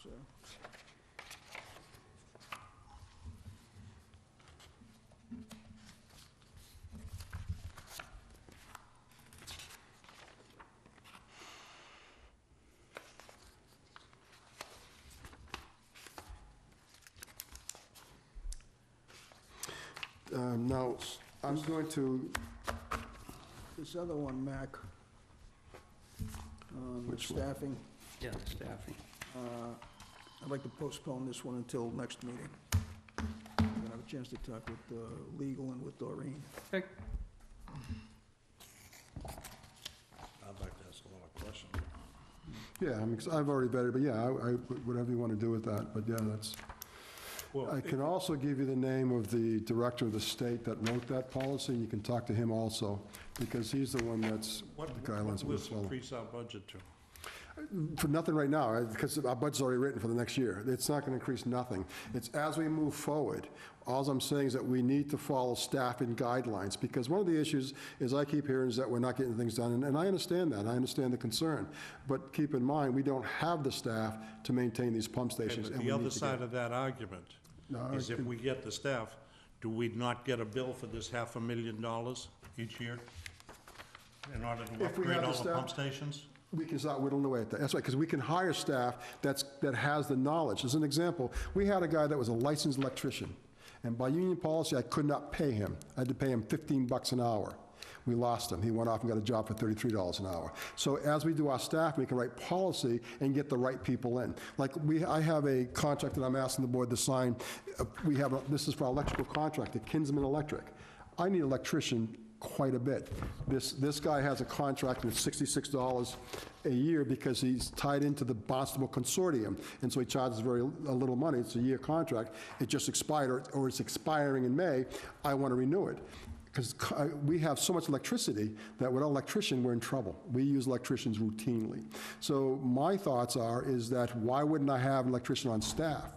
So, Now, I'm going to, This other one, Mac, Which one? staffing, Yeah, the staffing. I'd like to postpone this one until next meeting. I'm gonna have a chance to talk with legal and with Doreen. Okay. I'd like to ask a lot of questions. yeah, I mean, 'cause I've already vetted, but yeah, whatever you want to do with that, but yeah, that's. Well, I can also give you the name of the director of the state that wrote that policy, and you can talk to him also, because he's the one that's what the guidelines will we're this following. increase our budget to? For nothing right now, because our budget's already written for the next year. It's not going to increase nothing. It's as we move forward. All I'm saying is that we need to follow staffing guidelines, because one of the issues is I keep hearing is that we're not getting things done, and I understand that. I understand the concern. But keep in mind, we don't have the staff to maintain these pump Okay, stations. but and the we other need to side get- of that argument No, is I if can- we get the staff, do we not get a bill for this $500,000 each year in order to If we upgrade have the all the staff- pump stations? We can start whittling away at that. That's right, because we can hire staff that has the knowledge. As an example, we had a guy that was a licensed electrician, and by union policy, I could not pay him. I had to pay him $15 an hour. We lost him. He went off and got a job for $33 an hour. So as we do our staff, we can write policy and get the right people in. Like I have a contract that I'm asking the board to sign. This is for our electrical contract, at Kinsman Electric. I need an electrician quite a bit. This guy has a contract with $66 a year because he's tied into the Barnstable Consortium, and so he charges a little money. It's a year contract. It just expired, or it's expiring in May. I want to renew it. Because we have so much electricity that without an electrician, we're in trouble. We use electricians routinely. So my thoughts is that why wouldn't I have an electrician on staff?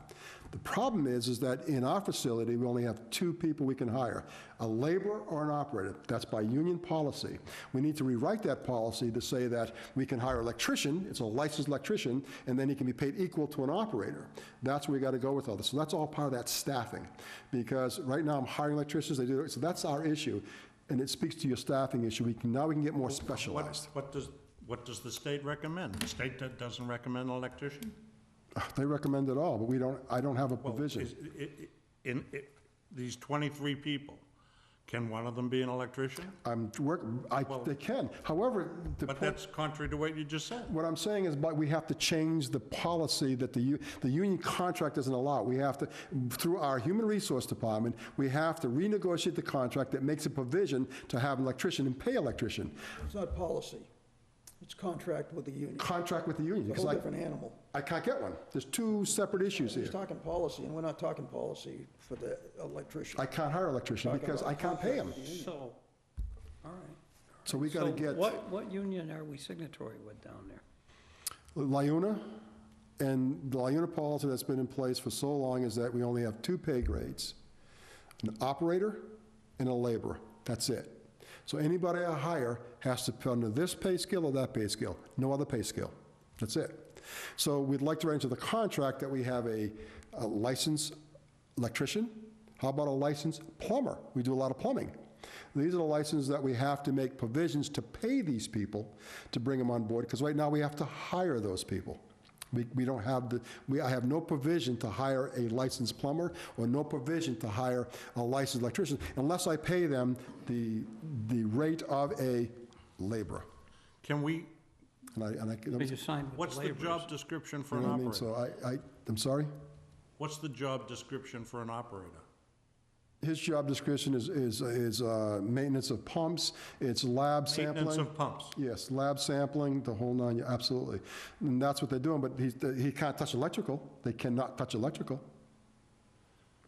The problem is that in our facility, we only have 2 people we can hire, a laborer or an operator. That's by union policy. We need to rewrite that policy to say that we can hire an electrician, it's a licensed electrician, and then he can be paid equal to an operator. That's where we got to go with all this. So that's all part of that staffing. Because right now I'm hiring electricians, they do it, so that's our issue. and it speaks to your staffing issue. Now we can get more specialized. What does the state recommend? The state doesn't recommend an electrician? They recommend it all, but I don't have a Well, provision. These 23 people, can one of them be an electrician? They can. However, But that's contrary to what you just said. what I'm saying is, but we have to change the policy that the union contract doesn't allow. We have to, through our human resource department, we have to renegotiate the contract that makes a provision to have an electrician and pay electrician. It's not policy. It's contract with the union. Contract with the union. It's a because whole different animal. I can't get one. There's two separate issues here. He's talking policy, and we're not talking policy for the electrician. I can't hire an electrician Talking because about I can't pay him. contract with the union. So, all right. So we gotta So get what union are we signatory with down there? LIUNA, and the LIUNA policy that's been in place for so long is that we only have two pay grades, an operator and a laborer. That's it. So anybody I hire has to put under this pay scale or that pay scale, no other pay scale. That's it. So we'd like to write into the contract that we have a licensed electrician. How about a licensed plumber? We do a lot of plumbing. These are the licenses that we have to make provisions to pay these people to bring them on board, because right now we have to hire those people. We don't have I have no provision to hire a licensed plumber or no provision to hire a licensed electrician unless I pay them the rate of a laborer. Can we, We just signed with what's the the laborers. job description for You an know what I mean? operator? So I'm sorry? What's the job description for an operator? His job description is maintenance of pumps, it's lab sampling. Maintenance of pumps. Yes, lab sampling, the whole nine, absolutely. And that's what they're doing, but he can't touch electrical. They cannot touch electrical.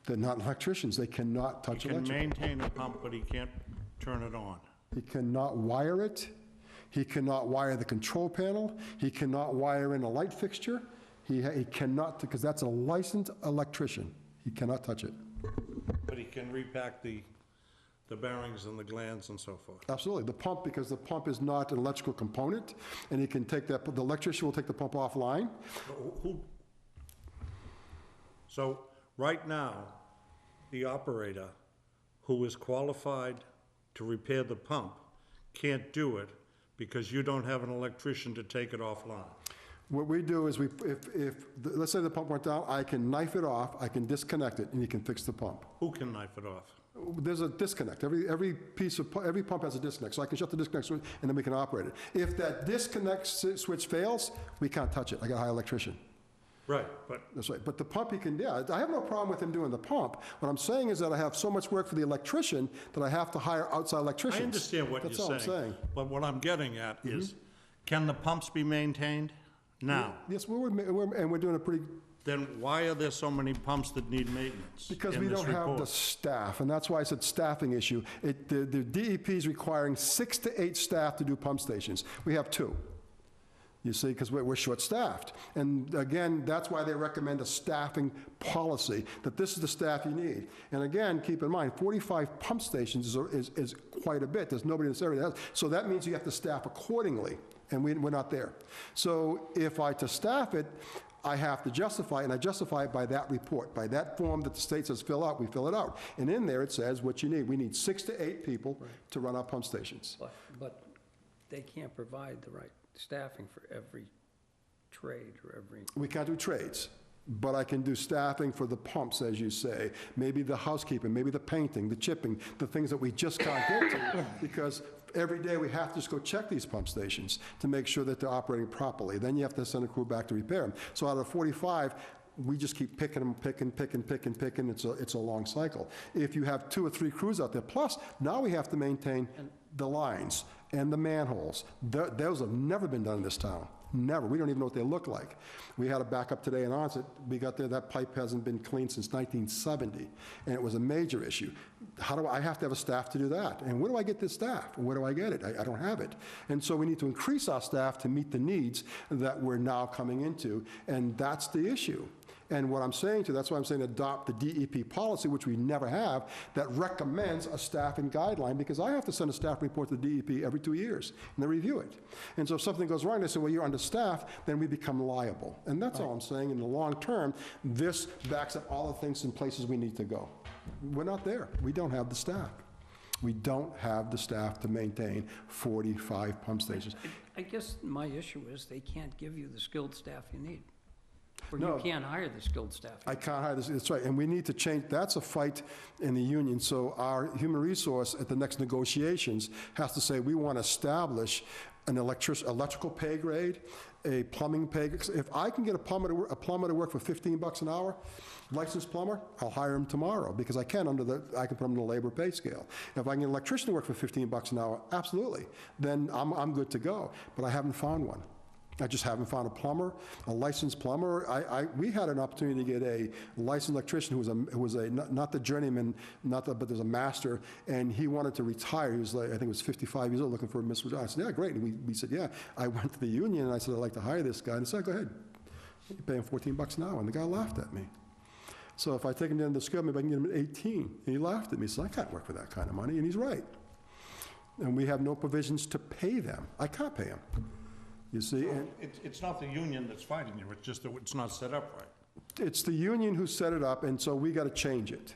They're not electricians, they cannot touch He can electrical. maintain a pump, but he can't turn it on. He cannot wire it, he cannot wire the control panel, he cannot wire in a light fixture, he cannot, because that's a licensed electrician. He cannot touch it. But he can repack the bearings and the glands and so forth. Absolutely, the pump, because the pump is not an electrical component, and he can take that, the electrician will take the pump offline. So, right now, the operator who is qualified to repair the pump can't do it because you don't have an electrician to take it offline. What we do is let's say the pump went down, I can knife it off, I can disconnect it, and you can fix the pump. Who can knife it off? There's a disconnect. Every pump has a disconnect, so I can shut the disconnect switch, and then we can operate it. If that disconnect switch fails, we can't touch it. I got to hire an electrician. Right, but That's right. But the pump, he can, yeah, I have no problem with him doing the pump. What I'm saying is that I have so much work for the electrician that I have to hire outside electricians. I understand what you're saying. That's all I'm saying. But what I'm getting at is, can the pumps be maintained now? Yes, and we're doing a pretty, Then why are there so many pumps that need maintenance because in we this don't have the report? staff, and that's why I said staffing issue. The DEP is requiring 6 to 8 staff to do pump stations. We have 2. You see, because we're short-staffed. And again, that's why they recommend a staffing policy, that this is the staff you need. And again, keep in mind, 45 pump stations is quite a bit. There's nobody in this area that has. So that means you have to staff accordingly, and we're not there. So if to staff it, I have to justify, and I justify it by that report, by that form that the state says fill out, we fill it out. And in there, it says what you need. We need 6 to 8 people to run our pump stations. But they can't provide the right staffing for every trade or every... We can't do trades, but I can do staffing for the pumps, as you say. Maybe the housekeeping, maybe the painting, the chipping, the things that we just can't get to, because every day we have to just go check these pump stations to make sure that they're operating properly. Then you have to send a crew back to repair them. So out of 45, we just keep picking them, picking. It's a long cycle. If you have 2 or 3 crews out there, plus now we have to maintain the lines and the manholes. Those have never been done in this town. Never. We don't even know what they look like. We had a backup today in Onset. We got there, that pipe hasn't been cleaned since 1970, and it was a major issue. I have to have a staff to do that? And where do I get this staff? Where do I get it? I don't have it. And so we need to increase our staff to meet the needs that we're now coming into, and that's the issue. And what I'm saying that's why I'm saying adopt the DEP policy, which we never have, that recommends a staffing guideline, because I have to send a staff report to the DEP every 2 years, and they review it. And so if something goes wrong, they say, well, you're understaffed, then we become liable. And that's all I'm saying. In the long term, this backs up all the things and places we need to go. We're not there. We don't have the staff. We don't have the staff to maintain 45 pump stations. I guess my issue is they can't give you the skilled staff you need. Or No. you can't hire the skilled staff. I can't hire this, that's right, and we need to change, that's a fight in the union, so our human resource at the next negotiations has to say, we want to establish an electrical pay grade, a plumbing pay, if I can get a plumber to work for $15 an hour, licensed plumber, I'll hire him tomorrow, because I can I can put him on the labor pay scale. If I can get an electrician to work for $15 an hour, absolutely, then I'm good to go, but I haven't found one. I just haven't found a plumber, a licensed plumber. We had an opportunity to get a licensed electrician who was not the journeyman, but there's a master, and he wanted to retire. He was like, I think he was 55 years old, looking for a Mr. I said, yeah, great. And we said, yeah. I went to the union, and I said, I'd like to hire this guy. And he said, go ahead. You pay him $14 an hour. And the guy laughed at me. So if I take him down to the scale, maybe I can get him at 18. And he laughed at me. He said, I can't work for that kind of money. And he's right. And we have no provisions to pay them. I can't pay him. You see, and It's not the union that's fighting you, it's just that it's not set up right. it's the union who set it up, and so we got to change it.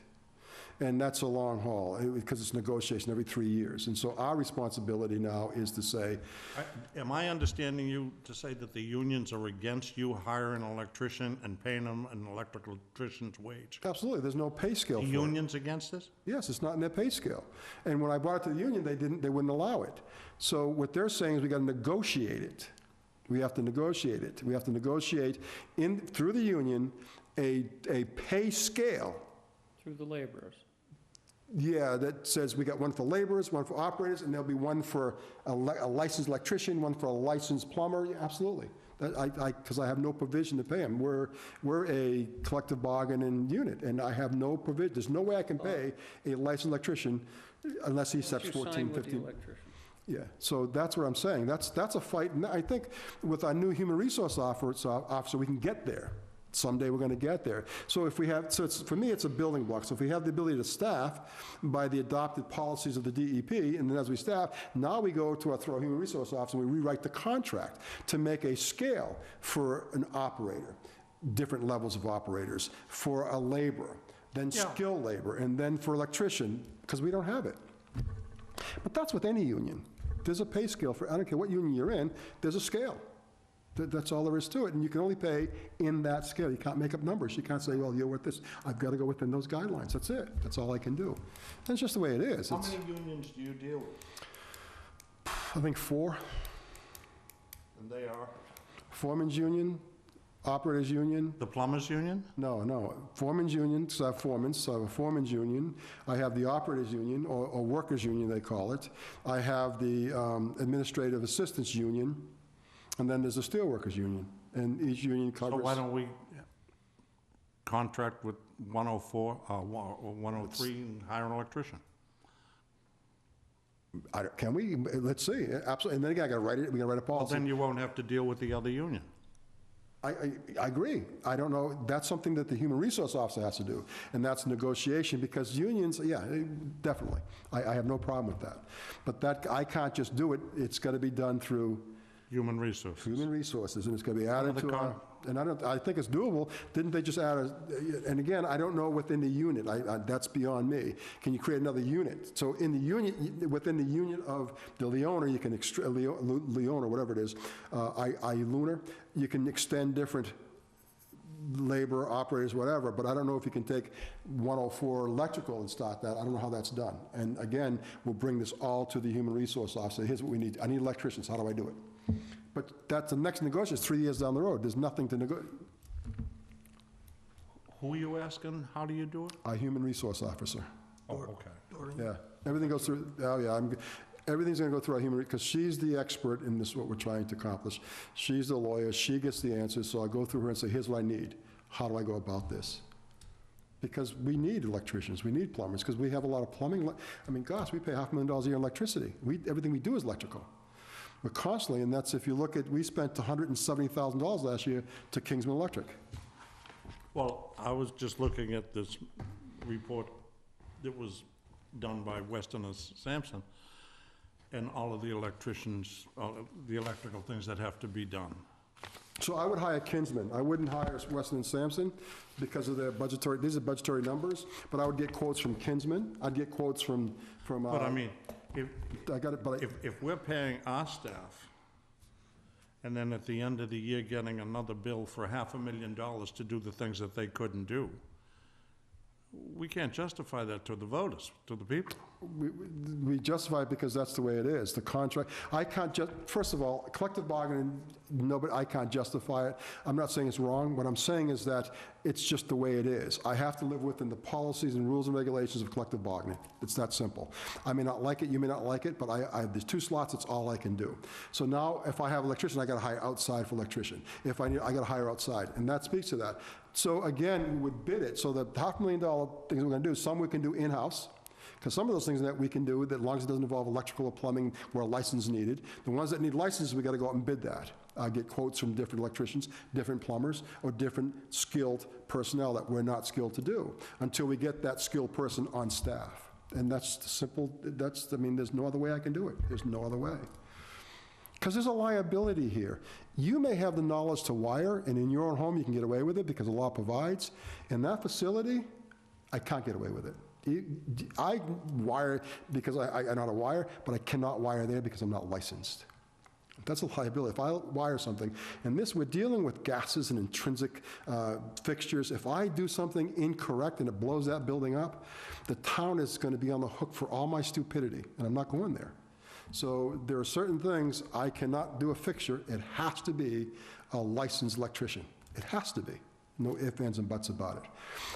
And that's a long haul, because it's negotiation every 3 years. And so our responsibility now is to say, Am I understanding you to say that the unions are against you hiring an electrician and paying them an electrician's wage? absolutely, there's no pay scale The for it. unions against this? Yes, it's not in their pay scale. And when I brought it to the union, they wouldn't allow it. So what they're saying is we got to negotiate it. We have to negotiate it. We have to negotiate through the union a pay scale. Through the laborers. Yeah, that says we got one for laborers, one for operators, and there'll be one for a licensed electrician, one for a licensed plumber. Yeah, absolutely. Because I have no provision to pay them. We're a collective bargaining unit, and I have no provision. There's no way I can pay a licensed electrician unless he accepts 14, 15. Yeah, so that's what I'm saying. That's a fight, and I think with our new human resource officer, we can get there. Someday we're going to get there. So if we have, for me, it's a building block. So if we have the ability to staff by the adopted policies of the DEP, and then as we staff, now we go to our human resource officer and we rewrite the contract to make a scale for an operator, different levels of operators, for a laborer, then skilled labor, and then for electrician, because we don't have it. But that's with any union. There's a pay scale for, I don't care what union you're in, there's a scale. That's all there is to it, and you can only pay in that scale. You can't make up numbers. You can't say, well, you're worth this. I've got to go within those guidelines. That's it. That's all I can do. That's just the way it is. How many unions do you deal with? I think 4. And they are? Foreman's union, operators union. The plumbers union? No. Foreman's union, so I have foremen, so I have a foreman's union. I have the operators union, or workers union, they call it. I have the administrative assistants union. And then there's a steelworkers union, and each union covers... So why don't we contract with 104, or 103 and hire an electrician? Can we? Let's see, absolutely. And then again, we got to write a Well, policy. then you won't have to deal with the other union. I agree. I don't know, that's something that the human resource officer has to do, and that's negotiation, because unions, yeah, definitely. I have no problem with that. But that, I can't just do it, it's got to be done through... Human resources. Human resources, and it's going to be added to our, and I think it's doable. Didn't they just add and again, I don't know within the unit, that's beyond me. Can you create another unit? So in the unit, within the unit of the Leona, you can, Leona, whatever it is, Lunar, you can extend different labor, operators, whatever, but I don't know if you can take 104 electrical and start that. I don't know how that's done. And again, we'll bring this all to the human resource officer. Here's what we need. I need electricians. How do I do it? But that's the next negotiation. It's 3 years down the road. There's nothing to negotiate. Who are you asking? How do you do it? Our human resource officer. Oh, okay. Yeah. Everything goes through, everything's going to go through our human, because she's the expert in this, what we're trying to accomplish. She's the lawyer. She gets the answers. So I go through her and say, here's what I need. How do I go about this? Because we need electricians. We need plumbers, because we have a lot of plumbing. I mean, gosh, we pay $500,000 a year in electricity. Everything we do is electrical. We're constantly, and that's, if you look at, we spent $170,000 last year to Kingsman Electric. Well, I was just looking at this report that was done by Weston and Sampson, and all of the electricians, all of the electrical things that have to be done. So I would hire Kinsman. I wouldn't hire Weston and Sampson because of their budgetary, these are budgetary numbers, but I would get quotes from Kinsman. I'd get quotes from. But I mean, if, I got it, but if we're paying our staff, and then at the end of the year getting another bill for $500,000 to do the things that they couldn't do, we can't justify that to the voters, to the people. we justify it because that's the way it is. The contract, I can't just, first of all, collective bargaining, nobody, I can't justify it. I'm not saying it's wrong. What I'm saying is that it's just the way it is. I have to live within the policies and rules and regulations of collective bargaining. It's that simple. I may not like it, you may not like it, but there's 2 slots, it's all I can do. So now, if I have an electrician, I gotta hire outside for electrician. If I need, I gotta hire outside, and that speaks to that. So again, we would bid it, so the $500,000 things we're gonna do, some we can do in-house, because some of those things that we can do, that as long as it doesn't involve electrical or plumbing where a license is needed, the ones that need licenses, we gotta go out and bid that. Get quotes from different electricians, different plumbers, or different skilled personnel that we're not skilled to do, until we get that skilled person on staff. And that's simple, I mean, there's no other way I can do it. There's no other way. Because there's a liability here. You may have the knowledge to wire, and in your own home you can get away with it because the law provides. In that facility, I can't get away with it. I wire because I know how to wire, but I cannot wire there because I'm not licensed. That's a liability. If I wire something, and this, we're dealing with gases and intrinsic fixtures. If I do something incorrect and it blows that building up, the town is going to be on the hook for all my stupidity, and I'm not going there. So there are certain things I cannot do a fixture. It has to be a licensed electrician. It has to be. No ifs, ands, and buts about it.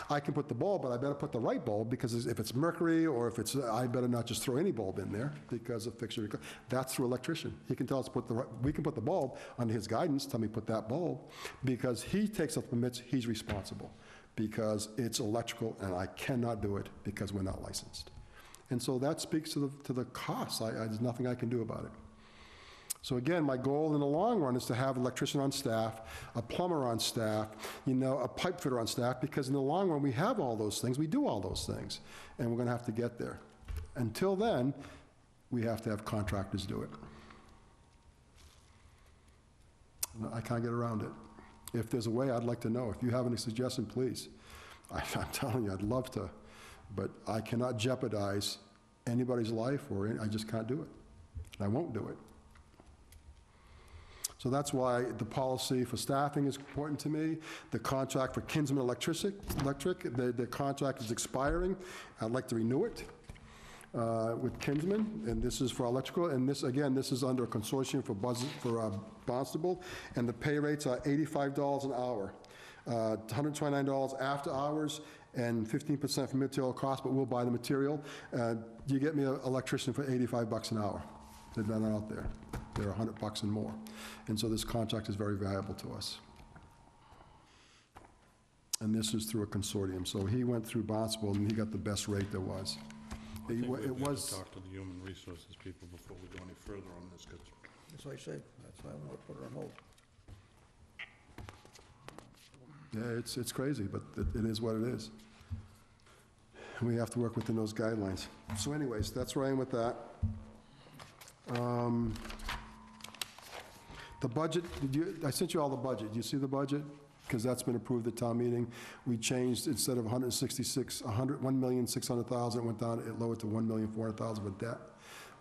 I can put the bulb, but I better put the right bulb, because if it's mercury or if it's, I better not just throw any bulb in there because of fixture. That's through electrician. He can tell us to put the right, we can put the bulb under his guidance, tell me put that bulb, because he takes up the permits, he's responsible, because it's electrical and I cannot do it because we're not licensed. And so that speaks to the cost. There's nothing I can do about it. So again, my goal in the long run is to have an electrician on staff, a plumber on staff, a pipe fitter on staff, because in the long run, we have all those things, we do all those things, and we're gonna have to get there. Until then, we have to have contractors do it. I can't get around it. If there's a way, I'd like to know. If you have any suggestion, please. I'm telling you, I'd love to, but I cannot jeopardize anybody's life, I just can't do it. And I won't do it. So that's why the policy for staffing is important to me. The contract for Kinsman Electric, the contract is expiring. I'd like to renew it with Kinsman, and this is for electrical. And this, again, this is under a consortium for Barnstable, and the pay rates are $85 an hour, $129 after hours, and 15% for material cost, but we'll buy the material. You get me an electrician for $85 an hour. They're not out there. They're $100 and more. And so this contract is very valuable to us. And this is through a consortium. So he went through Barnstable and he got the best rate there was. I think we have to talk to the human resources people before we go any further on this, because That's what I say. That's why I want to put it on hold. Yeah, it's crazy, but it is what it is. We have to work within those guidelines. So anyways, that's where I am with that. The budget, I sent you all the budget. Do you see the budget? Because that's been approved at town meeting. We changed, instead of 1,600,000, it went down, it lowered to 1,400,000 with debt,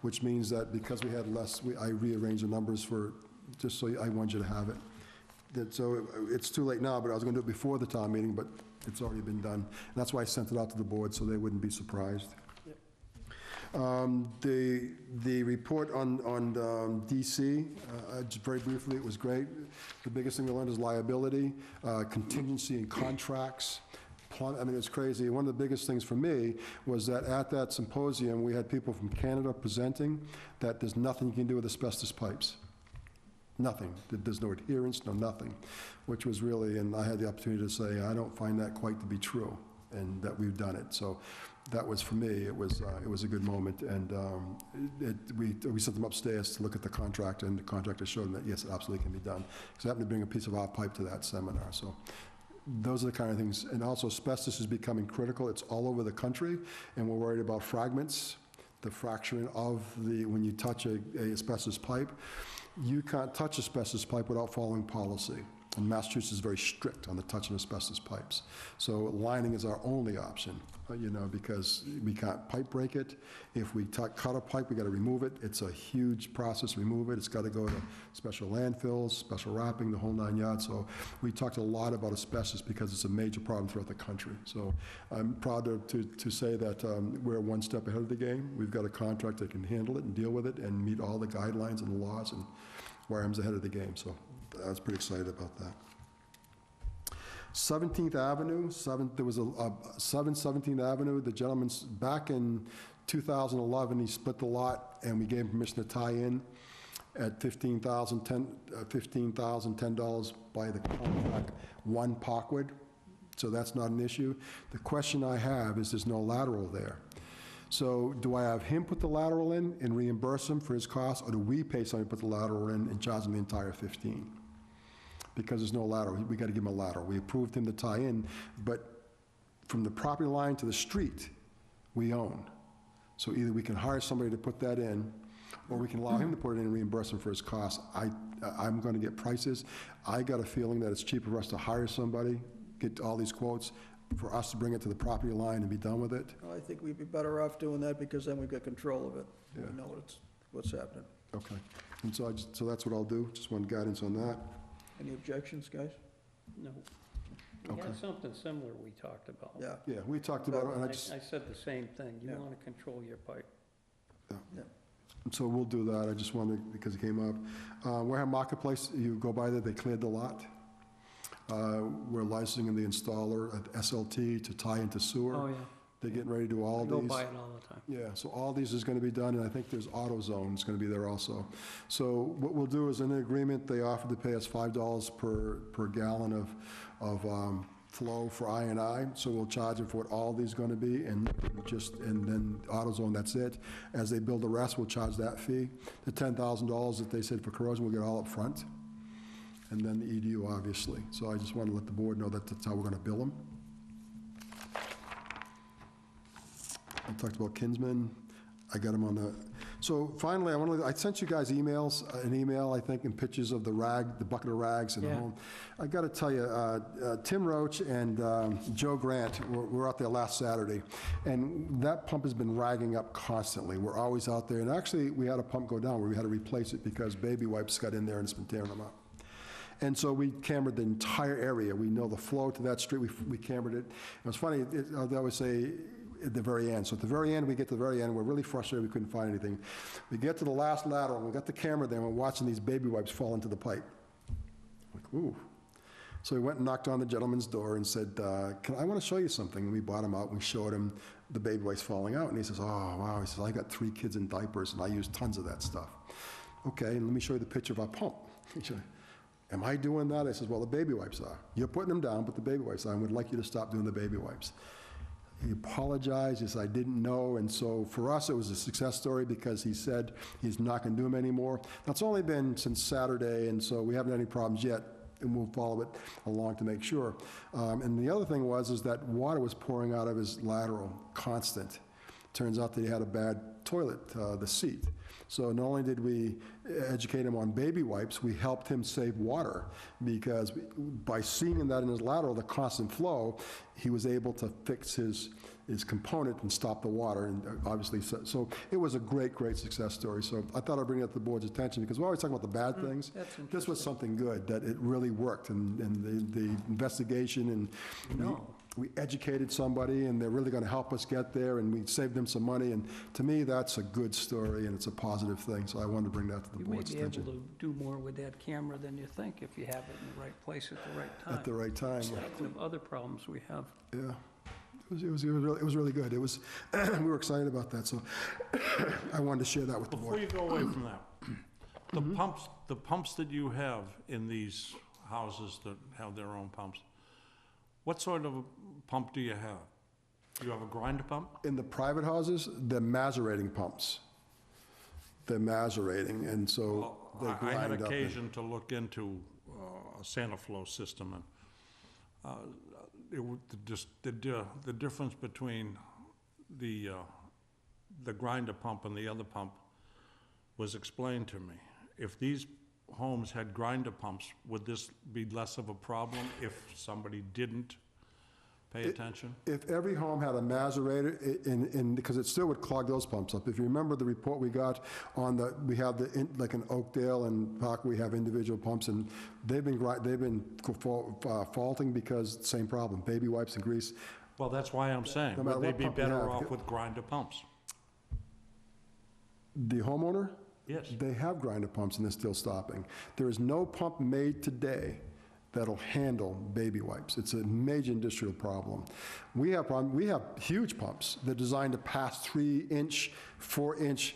which means that because we had less, I rearranged the numbers for, just so I want you to have it. So it's too late now, but I was gonna do it before the town meeting, but it's already been done. And that's why I sent it out to the board, so they wouldn't be surprised. The report on DC, just very briefly, it was great. The biggest thing we learned is liability, contingency in contracts. I mean, it's crazy. One of the biggest things for me was that at that symposium, we had people from Canada presenting that there's nothing you can do with asbestos pipes. Nothing. There's no adherence, no nothing, which was really, and I had the opportunity to say, I don't find that quite to be true, and that we've done it. So that was, for me, it was a good moment, and we sent them upstairs to look at the contract, and the contractor showed them that, yes, it absolutely can be done. Because I happened to bring a piece of our pipe to that seminar, so those are the kind of things. And also, asbestos is becoming critical. It's all over the country, and we're worried about fragments, the fracturing of when you touch a asbestos pipe. You can't touch asbestos pipe without following policy. And Massachusetts is very strict on the touching asbestos pipes. So lining is our only option, because we can't pipe break it. If we cut a pipe, we got to remove it. It's a huge process to remove it. It's got to go to special landfills, special wrapping, the whole 9 yards. So we talked a lot about asbestos because it's a major problem throughout the country. So I'm proud to say that we're one step ahead of the game. We've got a contract that can handle it and deal with it and meet all the guidelines and the laws, and Wareham's ahead of the game. So I was pretty excited about that. 17th Avenue, there was a 17th Avenue. The gentleman's back in 2011, he split the lot, and we gave him permission to tie in at $15,010 by the contract 1 Parkwood. So that's not an issue. The question I have is there's no lateral there. So do I have him put the lateral in and reimburse him for his costs, or do we pay somebody to put the lateral in and charge him the entire 15? Because there's no lateral, we got to give him a lateral. We approved him to tie in, but from the property line to the street, we own. So either we can hire somebody to put that in, or we can allow him to put it in and reimburse him for his costs. I'm going to get prices. I got a feeling that it's cheaper for us to hire somebody, get all these quotes, for us to bring it to the property line and be done with it. I think we'd be better off doing that because then we've got control of it. Yeah. We know what's happening. Okay. And so so that's what I'll do. Just want guidance on that. Any objections, guys? No. We Okay. had something similar we talked about. Yeah. Yeah, we talked about it, and I said the same thing. You Yeah. want to control your pipe. So we'll do that. I just wanted, because it came up. Wareham Marketplace, you go by there, they cleared the lot. We're licensing the installer at SLT to tie into sewer. Oh, yeah. They're getting ready to do all I these. go by it all the time. Yeah, so all these is going to be done, and I think there's AutoZone is going to be there also. So what we'll do is, in the agreement, they offered to pay us $5 per gallon of flow for I&I, so we'll charge them for what all these going to be, and then AutoZone, that's it. As they build the rest, we'll charge that fee. The $10,000 that they said for corrosion, we'll get all up front, and then the EDU, obviously. So I just want to let the board know that that's how we're going to bill them. I talked about Kinsman. I got him on the, so finally, I sent you guys emails, an email, I think, and pictures of the bucket of rags in the Yeah. home. I got to tell you, Tim Roach and Joe Grant were out there last Saturday, and that pump has been ragging up constantly. We're always out there, and actually, we had a pump go down where we had to replace it because baby wipes got in there and it's been tearing them up. And so we cambered the entire area. We know the flow to that street. We cambered it. It was funny, I always say, at the very end. So at the very end, we get to the very end, we're really frustrated, we couldn't find anything. We get to the last lateral, and we got the camera there, and we're watching these baby wipes fall into the pipe. Like, ooh. So we went and knocked on the gentleman's door and said, I want to show you something. And we brought him out, and we showed him the baby wipes falling out. And he says, oh, wow. He says, I got 3 kids in diapers, and I use tons of that stuff. Okay, and let me show you the picture of our pump. Am I doing that? I says, well, the baby wipes are. You're putting them down, but the baby wipes are. I would like you to stop doing the baby wipes. He apologized, he said, I didn't know, and so for us, it was a success story because he said he's not going to do them anymore. That's only been since Saturday, and so we haven't had any problems yet, and we'll follow it along to make sure. And the other thing is that water was pouring out of his lateral, constant. Turns out that he had a bad toilet, the seat. So not only did we educate him on baby wipes, we helped him save water because by seeing that in his lateral, the constant flow, he was able to fix his component and stop the water. And obviously, so it was a great, great success story. So I thought I'd bring it to the board's attention because we're always talking about the bad things. This was something good, that it really worked. And the investigation and we educated somebody, and they're really going to help us get there, and we saved them some money, and to me, that's a good story, and it's a positive thing, so I wanted to bring that to the board's attention. You may be able to do more with that camera than you think if you have it in the right place at the right time. At the right time, Speaking of other problems we have. yeah. It was really good. It was, we were excited about that, so I wanted to share that with the Before board. you go away from that, the pumps that you have in these houses that have their own pumps, what sort of a pump do you have? Do you have a grinder pump? In the private houses, they're macerating pumps. They're macerating, and so they I had grind up. occasion to look into a Santa Flow system, and the difference between the grinder pump and the other pump was explained to me. If these homes had grinder pumps, would this be less of a problem if somebody didn't pay attention? If every home had a macerator, because it still would clog those pumps up. If you remember the report we got on we have like in Oakdale and Park, we have individual pumps, and they've been faulting because same problem, baby wipes and grease. Well, that's why I'm saying, No matter would they what be pump you better have, off with grinder pumps? The homeowner? Yes. They have grinder pumps and they're still stopping. There is no pump made today that'll handle baby wipes. It's a major industrial problem. We have huge pumps. They're designed to pass 3-inch, 4-inch,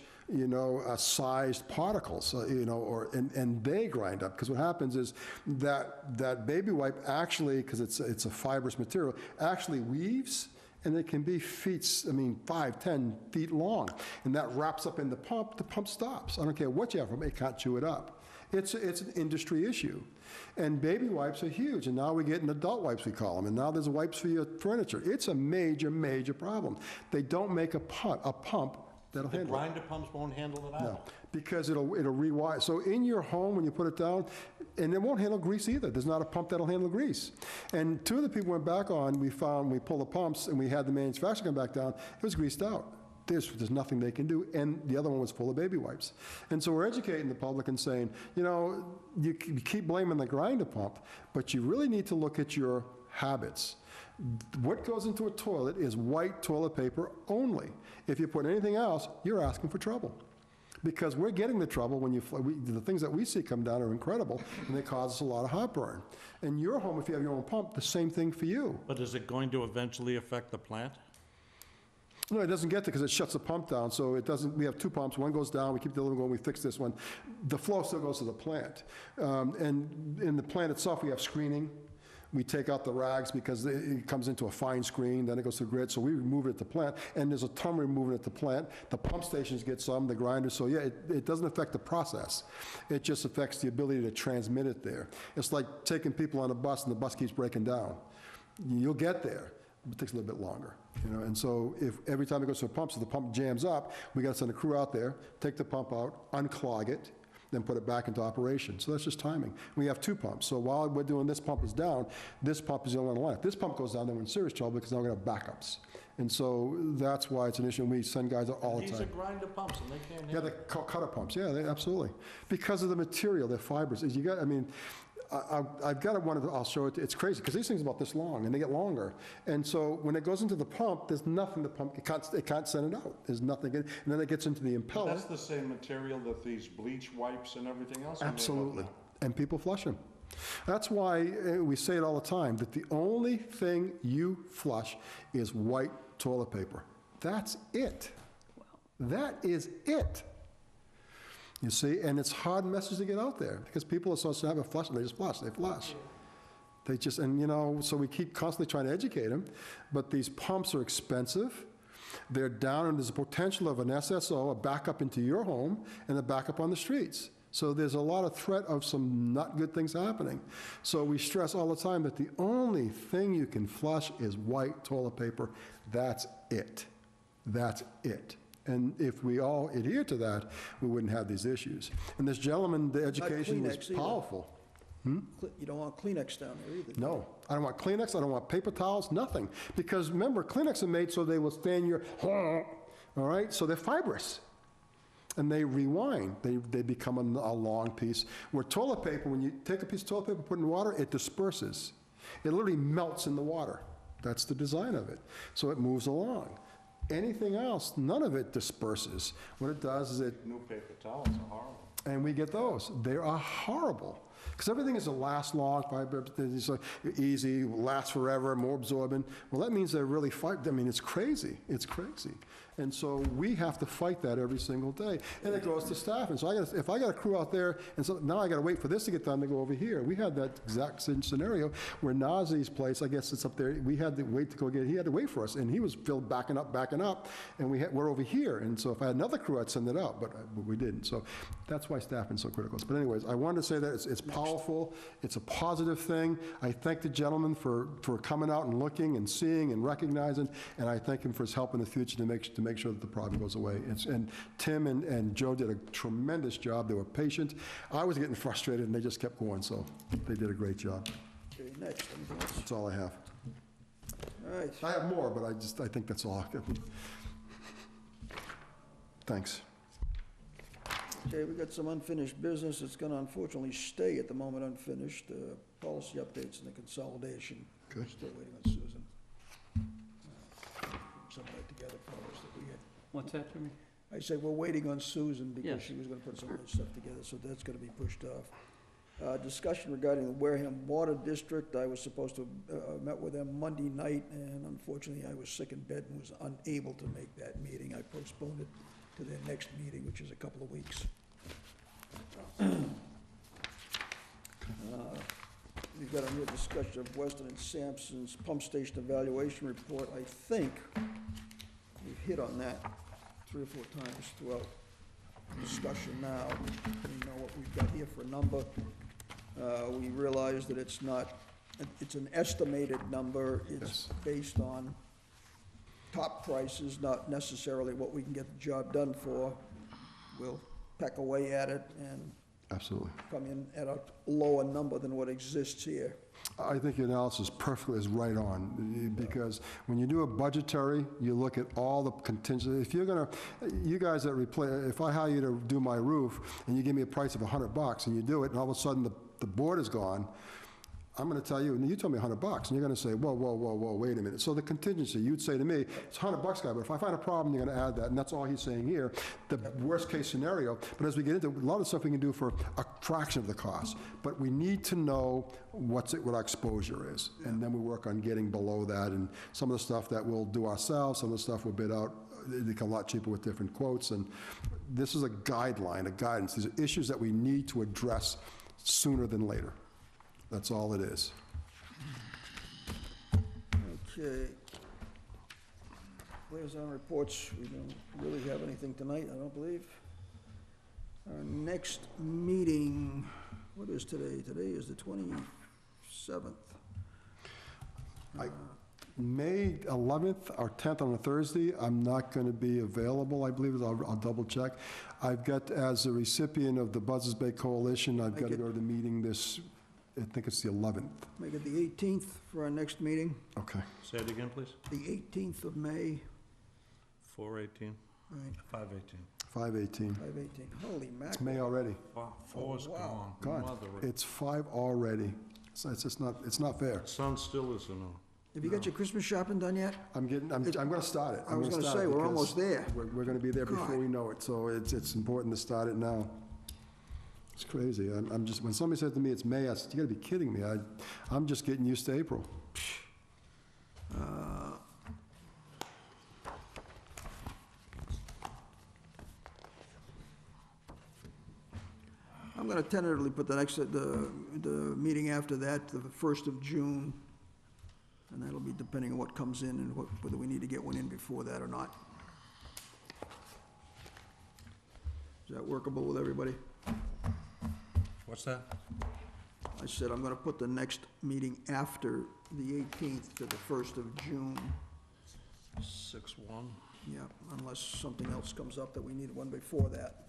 sized particles, and they grind up. Because what happens is that baby wipe actually, because it's a fibrous material, actually weaves, and it can be 5, 10 feet long. And that wraps up in the pump stops. I don't care what you have from it, can't chew it up. It's an industry issue. And baby wipes are huge, and now we're getting adult wipes, we call them, and now there's wipes for your furniture. It's a major, major problem. They don't make a pump that'll The handle it. grinder pumps won't handle it either? No, because it'll rewire. So in your home, when you put it down, and it won't handle grease either. There's not a pump that'll handle grease. And 2 of the people went back on, we pulled the pumps, and we had the manufacturer come back down, it was greased out. There's nothing they can do, and the other one was full of baby wipes. And so we're educating the public and saying, you keep blaming the grinder pump, but you really need to look at your habits. What goes into a toilet is white toilet paper only. If you put anything else, you're asking for trouble. Because we're getting the trouble when the things that we see come down are incredible, and they cause us a lot of heartburn. And your home, if you have your own pump, the same thing for you. But is it going to eventually affect the plant? No, it doesn't get there because it shuts the pump down, so it doesn't, we have 2 pumps, one goes down, we keep the other one going, we fix this one. The flow still goes to the plant. And in the plant itself, we have screening. We take out the rags because it comes into a fine screen, then it goes to the grid, so we remove it at the plant, and there's a ton removing it at the plant. The pump stations get some, the grinders, so yeah, it doesn't affect the process. It just affects the ability to transmit it there. It's like taking people on a bus and the bus keeps breaking down. You'll get there, but it takes a little bit longer. And so if every time it goes to a pump, so the pump jams up, we got to send a crew out there, take the pump out, unclog it, then put it back into operation. So that's just timing. We have 2 pumps. So while we're doing this pump is down, this pump is the only one on the line. If this pump goes down, then we're in serious trouble because now we're going to have backups. And so that's why it's an issue, and we send guys out all the time. These are grinder pumps, and they can't Yeah, handle they're called cutter pumps. Yeah, absolutely. Because of the material, they're fibers. I've got one, I'll show it. It's crazy, because these things are about this long, and they get longer. And so when it goes into the pump, there's nothing the pump, it can't send it out. There's nothing, and then it gets into the impeller. That's the same material that these bleach wipes and everything else are made of. Absolutely. And people flush them. That's why we say it all the time, that the only thing you flush is white toilet paper. That's it. That is it. You see, and it's hard message to get out there because people are supposed to have a flush and they just flush, they flush. They just, and so we keep constantly trying to educate them, but these pumps are expensive. They're down, and there's a potential of an SSO, a backup into your home, and a backup on the streets. So there's a lot of threat of some not good things happening. So we stress all the time that the only thing you can flush is white toilet paper. That's it. That's it. And if we all adhere to that, we wouldn't have these issues. And this gentleman, the education was Kleenex either. powerful. You don't want Kleenex down there either. No, I don't want Kleenex, I don't want paper towels, nothing. Because remember, Kleenex are made so they will stand your, all right? So they're fibrous. And they rewind. They become a long piece. Where toilet paper, when you take a piece of toilet paper, put it in water, it disperses. It literally melts in the water. That's the design of it. So it moves along. Anything else, none of it disperses. What it does is it... New paper towels are horrible. And we get those. They are horrible. Because everything is to last long, it's easy, last forever, more absorbent. Well, that means they're really it's crazy. It's crazy. And so we have to fight that every single day. And it goes to staff. And so if I got a crew out there, and so now I got to wait for this to get done to go over here. We had that exact same scenario where Nazi's place, I guess it's up there, we had to wait to go get it. He had to wait for us. And he was filled backing up. And we're over here. And so if I had another crew, I'd send it out. But we didn't. So that's why staffing is so critical. But anyways, I wanted to say that it's powerful. It's a positive thing. I thank the gentleman for coming out and looking and seeing and recognizing, and I thank him for his help in the future to make sure that the problem goes away. And Tim and Joe did a tremendous job. They were patient. I was getting frustrated, and they just kept going, so they did a great job. Okay, next, anything else? That's all I have. All right. I have more, but I think that's all. Thanks. Okay, we got some unfinished business. It's gonna unfortunately stay at the moment unfinished. Policy updates and the consolidation. Okay. Still waiting on Susan. Some of that together for us that we had. What's that, Jimmy? I say we're waiting on Susan because Yes. she was gonna put some of that stuff together, so that's gonna be pushed off. Discussion regarding the Wareham Water District. I was supposed to, met with them Monday night, and unfortunately, I was sick in bed and was unable to make that meeting. I postponed it to their next meeting, which is a couple of weeks. We've got a new discussion of Weston and Sampson's pump station evaluation report. I think we've hit on that 3 or 4 times throughout the discussion now. We know what we've got here for a number. We realize that it's not, it's an estimated number. It's Yes. based on top prices, not necessarily what we can get the job done for. We'll peck away at it and Absolutely. come in at a lower number than what exists here. I think your analysis perfectly is right on, because when you do a budgetary, you look at all the contingency. If you're gonna, you guys that if I hire you to do my roof, and you give me a price of $100, and you do it, and all of a sudden the board is gone, I'm gonna tell you, and you told me $100, and you're gonna say, whoa, whoa, whoa, whoa, wait a minute. So the contingency, you'd say to me, it's $100, guy, but if I find a problem, you're gonna add that, and that's all he's saying here, the worst-case scenario. But as we get into, a lot of stuff we can do for a fraction of the cost, but we need to know what our exposure is, and then we work on getting below that, and some of the stuff that we'll do ourselves, some of the stuff we'll bid out, they become a lot cheaper with different quotes, and this is a guideline, a guidance. These are issues that we need to address sooner than later. That's all it is. Okay. Liaison reports, we don't really have anything tonight, I don't believe. Our next meeting, what is today? Today is the 27th. May 11th or 10th on a Thursday, I'm not going to be available, I believe. I'll double check. I've got, as a recipient of the Buzzards Bay Coalition, I've got to go to the meeting this, I think it's the 11th. Make it the 18th for our next meeting, Okay. Say it again, please. the 18th of May. 4/18, All right, 5/18. 5/18. 5/18. Holy It's mackerel. May already. Wow, 4's wow. gone. God, Mother- it's 5 already. So it's just not, it's not fair. Sun still is a no. Have you got your Christmas shopping done yet? I'm going to start it. I was gonna say, we're almost there. We're going to be there before God. we know it, so it's important to start it now. It's crazy. I'm just, when somebody said to me it's May, I said, you got to be kidding me. I'm just getting used to April. I'm gonna tentatively put the meeting after that, the 1st of June. And that'll be depending on what comes in and whether we need to get one in before that or not. Is that workable with everybody? What's that? I said I'm gonna put the next meeting after the 18th to the 1st of June. 6/1. Yeah, unless something else comes up that we need one before that.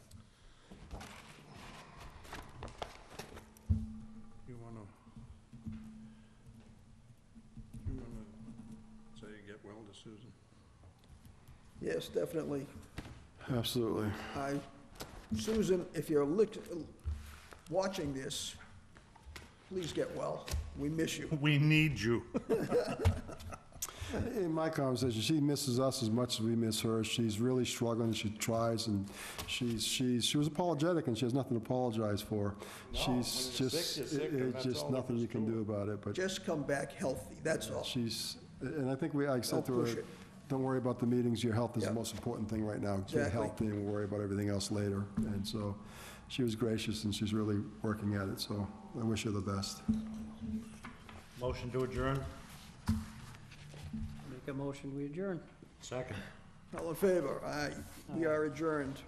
You wanna say you get well to Susan? Yes, definitely. Absolutely. Susan, if you're watching this, please get well. We miss you. We need you. In my conversation, she misses us as much as we miss her. She's really struggling. She tries, and she was apologetic, and she has nothing to apologize for. No, when you're She's sick, just, you're sick, and it's that's just all nothing there you is can to do it. about it, but Just come back healthy, that's all. and I think I said to Don't push her, it. don't worry about the meetings. Your health is Yeah. the most important thing right now. Get Exactly. healthy, and we'll worry about everything else later. And so she was gracious, and she's really working at it, so I wish her the best. Motion to adjourn? Make a motion, we adjourn. Second. All in favor? Aye. We are adjourned.